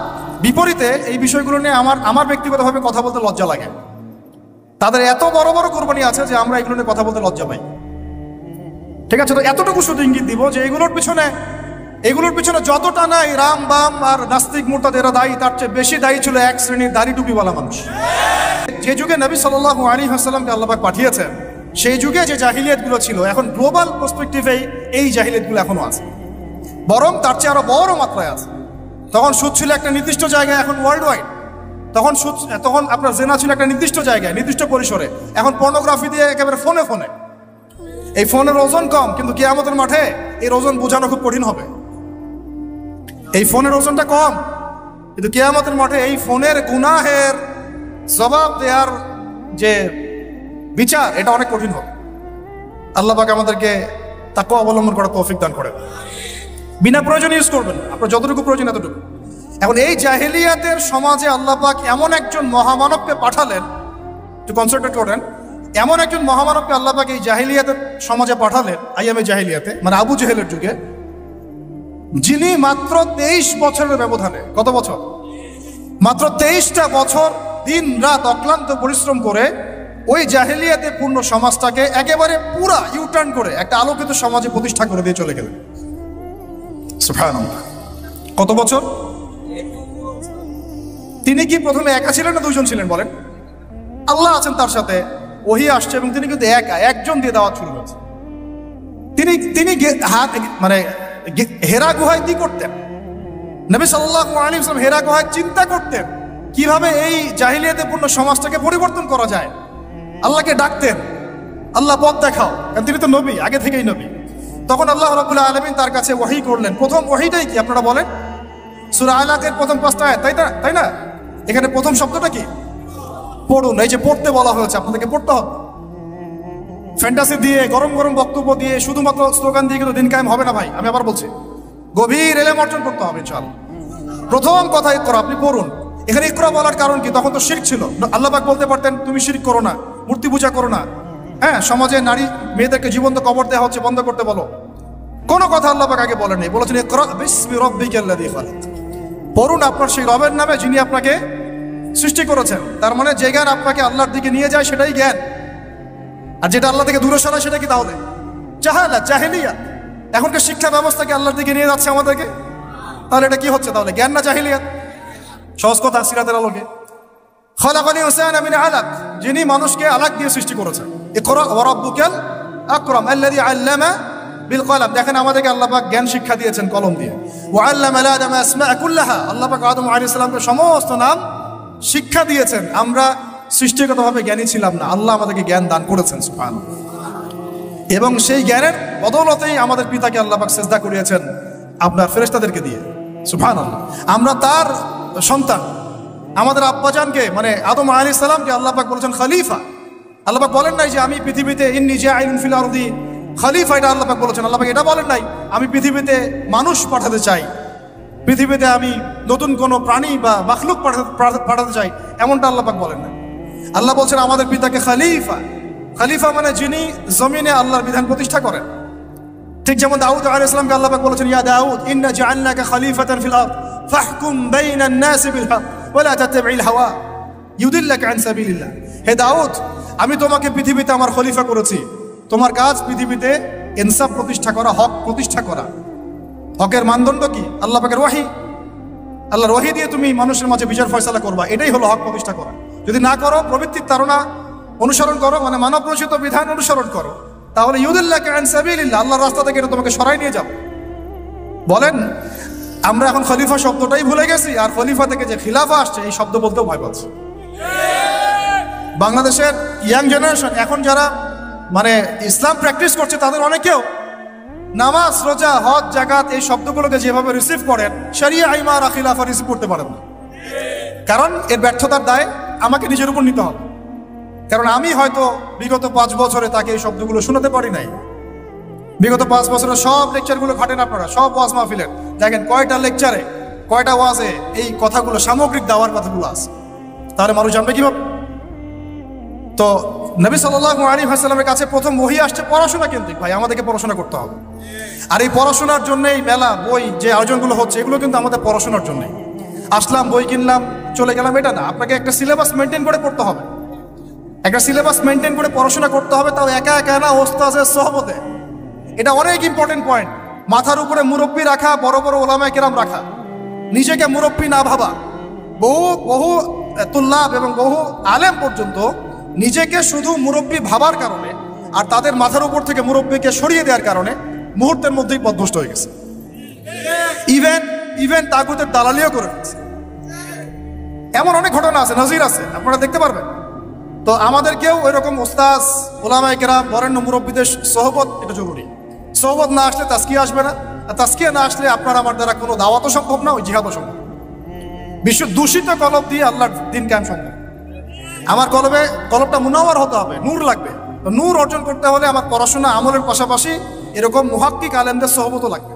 বিপরীতে এই বিষয়গুলো নিয়ে আমার ব্যক্তিগতভাবে কথা বলতে লজ্জা লাগে। তাদের এত বড় বড় কুরবানি আছে যে আমরা এগুলো নিয়ে কথা বলতে লজ্জা পাই। ঠিক আছে, তো এতটুকু শুধু ইঙ্গিত দিব যে এগুলোর পিছনে যতটা নাই রাম বাম আর নাস্তিক মুরতাদ এরা দায়ী, তার চেয়ে বেশি দায়ী ছিল এক শ্রেণীর দাড়ি টুপিওয়ালা মানুষ। যে যুগে নবী সাল্লাল্লাহু আলাইহি ওয়াসাল্লামকে আল্লাহ পাক পাঠিয়েছেন, সেই যুগে যে জাহিলিয়াতগুলো ছিল, এখন গ্লোবাল পার্সপেক্টিভে এই জাহিলিয়াতগুলো এখনো আছে, বরং তার চেয়ে আরো বড় মাত্রায় আছে। তখন সুদ ছিল একটা নির্দিষ্ট জায়গায়, এখন ওয়ার্ল্ড ওয়াইড। তখন আপনার জেনা ছিল একটা নির্দিষ্ট জায়গায়, নির্দিষ্ট পরিসরে, এখন পর্নোগ্রাফি দিয়ে একেবারে ফোনে ফোনে। এই ফোনের ওজন কম, কিন্তু কিয়ামতের মাঠে এর ওজন বোঝানো খুব কঠিন হবে। এই ফোনের ওজনটা কম, কিন্তু কিয়ামতের মাঠে এই ফোনের গুনাহের জবাব দেওয়ার যে বিচার, এটা অনেক কঠিন হবে। আল্লাহ পাক আমাদেরকে তাকওয়া অবলম্বন করার তৌফিক দান করেন। বিনা প্রয়োজনে ইউজ করবেন, আপনার যতটুকু প্রয়োজন এতটুকু। এখন এই জাহেলিয়াতের সমাজে আল্লাহ পাক এমন একজন মহামানবকে পাঠালেন, একটু কনসেন্ট্রেট করেন, এমন একজন মহামানবকে আল্লাহ পাক এই জাহেলিয়াতের সমাজে পাঠালেন, আইয়ামে জাহেলিয়াতে, মানে আবু জেহেলের যুগে, যিনি মাত্র 23 বছরের ব্যবধানে, কত বছর? মাত্র 23টা বছর দিন রাত অক্লান্ত পরিশ্রম করে ওই জাহেলিয়াতে পূর্ণ সমাজটাকে একেবারে পুরা ইউটার্ন করে একটা আলোকিত সমাজে প্রতিষ্ঠা করে দিয়ে চলে গেলেন। সুবহানাল্লাহ। কত বছর? তিনি কি প্রথমে একা ছিলেন না দুইজন ছিলেন বলেন? আল্লাহ আছেন তার সাথে, ওহী আসছে, এবং তিনি কিন্তু একজন দিয়ে দাওয়াত শুরু করেছেন। তিনি মানে হেরা গুহায় কি করতেন? নবী সাল্লাল্লাহু আলাইহি ওয়াসাল্লাম হেরা গুহায় চিন্তা করতেন কিভাবে এই জাহিলিয়াতে পূর্ণ সমাজটাকে পরিবর্তন করা যায়। আল্লাহকে ডাকতেন, আল্লাহ পথ দেখাও, কারণ তিনি তো নবী, আগে থেকেই নবী। তখন আল্লাহ রাব্বুল আলামিন তার কাছে ওহী করলেন। প্রথম ওহীটাই কি আপনারা বলেন? সূরা আলাকের প্রথম 5টা আয়াত, তাই না? এখানে প্রথম শব্দটা কি? পড়ুন। এই যে পড়তে বলা হয়েছে, আপনাদেরকে পড়তে হবে। ফ্যান্টাসি দিয়ে, গরম গরম বক্তব্য দিয়ে, শুধুমাত্র স্লোগান দিয়ে কিন্তু দিন কায়েম হবে না ভাই। আমি আবার বলছি, গভীর এলেম অর্জন করতে হবে ইনশাআল্লাহ। প্রথম কথা ইকরা, আপনি পড়ুন। এখানে ইকরা বলার কারণ কি? তখন তো শিরক ছিল। আল্লাহ পাক বলতে পারতেন তুমি শিরক করো না, মূর্তি পূজা করো না, হ্যাঁ, সমাজে নারী মেয়েদেরকে জীবন্ত কবর দেওয়া হচ্ছে, বন্ধ করতে বলো। কোনো কথা আল্লাহ পাক আগে বলেন নাই, বলেছেন ইকরা বিসমি রাব্বিকাল্লাযী খালাক, পড়ুন আপনার সেই রবের নামে যিনি আপনাকে সৃষ্টি করেছেন। তার মানে যে জ্ঞান আপনাকে আল্লাহর দিকে নিয়ে যায় সেটাই জ্ঞান, আর যেটা আল্লাহ থেকে দূরে সরায় সেটা কি তাহলে জাহালাত, জাহিলিয়াত। এখনকার শিক্ষা ব্যবস্থা কি আল্লাহর দিকে নিয়ে যাচ্ছে আমাদেরকে? তাহলে এটা কি হচ্ছে? তাহলে জ্ঞান না জাহিলিয়াত? সহজ কথা, সিরাতের আলোকে, খালাকাল ইনসানা মিন আলাক, যিনি মানুষকে আলাক দিয়ে সৃষ্টি করেছেন। ইকরা ওয়া রাব্বুকাল আকরাম আল্লাযী আল্লামা বিল কলম। দেখেন আমাদেরকে আল্লাহ পাক জ্ঞান শিক্ষা দিয়েছেন কলম দিয়ে। ওয়া আল্লামা আদম আসমা কুল্লাহা, আল্লাহ পাক আদম আলাইহিস সালামকে সমস্ত নাম শিক্ষা দিয়েছেন। আমরা সৃষ্টিগতভাবে জ্ঞানী ছিলাম না, আল্লাহ আমাদেরকে জ্ঞান দান করেছেন সুবহানাল্লাহ। এবং সেই জ্ঞানের বদৌলতেই আমাদের পিতাকে আল্লাহ পাক সিজদা করিয়েছেন আপনার ফেরেশতাদেরকে দিয়ে সুবহানাল্লাহ। আমরা তার সন্তান। আমাদের আব্বাজানকে মানে আদম আলাইহিস সালামকে আল্লাহ পাক বলেছেন খলিফা। আল্লাহ পাক বলেন নাই যে আমি পৃথিবীতে ইন্নী জাইলুন ফিল আরদি খলিফা, এটা আল্লাহ পাক বলেছেন। আল্লাহ পাক এটা বলেন নাই আমি পৃথিবীতে মানুষ পাঠাতে চাই, পৃথিবীতে আমি নতুন কোনো প্রাণী বা মাখলুক পাঠাতে চাই, এমনটা আল্লাহ পাক বলেন না। আল্লাহ বলছেন আমাদের পিতাকে খলিফা। খলিফা মানে যিনি জমিনে আল্লাহর বিধান প্রতিষ্ঠা করেন। ঠিক যেমন দাউদ আলাইহিস সালামকে আল্লাহ পাক বলেছেন ইয়া দাউদ ইন্না জাআলনাকা খলিফাতান ফিল আরদ ফাহকুম বাইনান নাসি বিল হক ওয়া লা তাত্তাবি'ল হাওয়া ইউদিল্লাকা আন সাবিলিল্লাহ। হে দাউদ, আমি তোমাকে পৃথিবীতে আমার খলিফা করেছি, তোমার কাজ পৃথিবীতে ইনসাফ প্রতিষ্ঠা করা, হক প্রতিষ্ঠা করা। হকের মানদণ্ড কি? আল্লাহ পাকের ওয়াহি, আল্লাহর ওয়াহি দিয়ে তুমি মানুষের মাঝে বিচার ফয়সালা করবা, এটাই হলো হক প্রতিষ্ঠা করা। যদি না করো, প্রবৃত্তির তাড়না অনুসরণ করো, মানে মানব রচিত বিধান অনুসরণ করো, তাহলে ইউদিল্লাকা আন সাবিলিল্লাহ, আল্লাহর রাস্তা থেকে এটা তোমাকে সরাই নিয়ে যাবে। বলেন আমরা এখন খলিফা শব্দটাই ভুলে গেছি, আর খলিফা থেকে যে খিলাফা আসছে এই শব্দ বলতেও ভয় পাচ্ছি। বাংলাদেশের ইয়াং জেনারেশন এখন যারা মানে ইসলাম প্র্যাকটিস করছে তাদের অনেকেও নামাজ, রোজা, হজ, যাকাত এই শব্দগুলোকে যেভাবে রিসিভ করেন, শরিয়া, ইমারা, খিলাফা রিসিভ করতে পারেন না। কারণ এর ব্যর্থতার দায় আমাকে নিজের উপর নিতে হবে, কারণ আমি হয়তো বিগত 5 বছরে তাকে এই শব্দগুলো শোনাতে পারি নাই। বিগত 5 বছরের সব লেকচারগুলো ঘাটেন আপনারা, সব ওয়াজ মাহফিলের দেখেন কয়টা লেকচারে কয়টা ওয়াজে এই কথাগুলো সামগ্রিক দাওয়ার কথাগুলো আছে, তাহলে মানুষ জানবে কিভাবে? তো নবী সাল্লাল্লাহু আলাইহি ওয়াসাল্লামের কাছে প্রথম ওহী আসছে পড়াশোনা কেন্দ্রিক। ভাই আমাদেরকে পড়াশোনা করতে হবে, আর এই পড়াশোনার জন্য এই মেলা বই যে আয়োজনগুলো হচ্ছে এগুলো কিন্তু আমাদের পড়াশোনার জন্য। আসলাম বই কিনলাম চলে গেলাম এটা না, আপনাকে একটা সিলেবাস মেনটেন করে পড়তে হবে, একটা সিলেবাস মেনটেন করে পড়াশোনা করতে হবে, তাও একা একা না, ওস্তাদের সোহবতে। এটা অনেক ইম্পর্টেন্ট পয়েন্ট। মাথার উপরে মুরব্বী রাখা, বড় বড় ওলামায়ে কেরাম রাখা, নিজেকে মুরব্বী না ভাবা। বহু বহু তুল্লাব এবং বহু আলেম পর্যন্ত নিজেকে শুধু মুরব্বী ভাবার কারণে আর তাদের মাথার উপর থেকে মুরব্বীকে সরিয়ে দেওয়ার কারণে মুহূর্তের মধ্যেই পথভ্রষ্ট হয়ে গেছে, ইভেন তাগুতের দালালিও করে ফেলছে। এমন অনেক ঘটনা আছে, নজির আছে, আপনারা দেখতে পারবেন। তো আমাদেরকেও ওই রকম ওস্তাদ ওলামায়ে কেরাম বরেণ্য মুরব্বীদের সোহবত এটা জরুরি। সোহবত না আসলে তাস্কিয়া আসবে না, আর তাস্কিয়া না আসলে আপনার আমার দ্বারা কোনো দাওয়াতও সম্ভব না, ওই জিহাদও সম্ভব। বিশ্ব দূষিত কলব দিয়ে আল্লাহর দিন কায়েম সম্ভব। আমার কলবটা মুনাওয়ার হতে হবে, নূর লাগবে। তো নূর অর্জন করতে হলে আমার পড়াশোনা আমলের পাশাপাশি এরকম মুহাক্কিক আলেমদের সোহবতও লাগবে।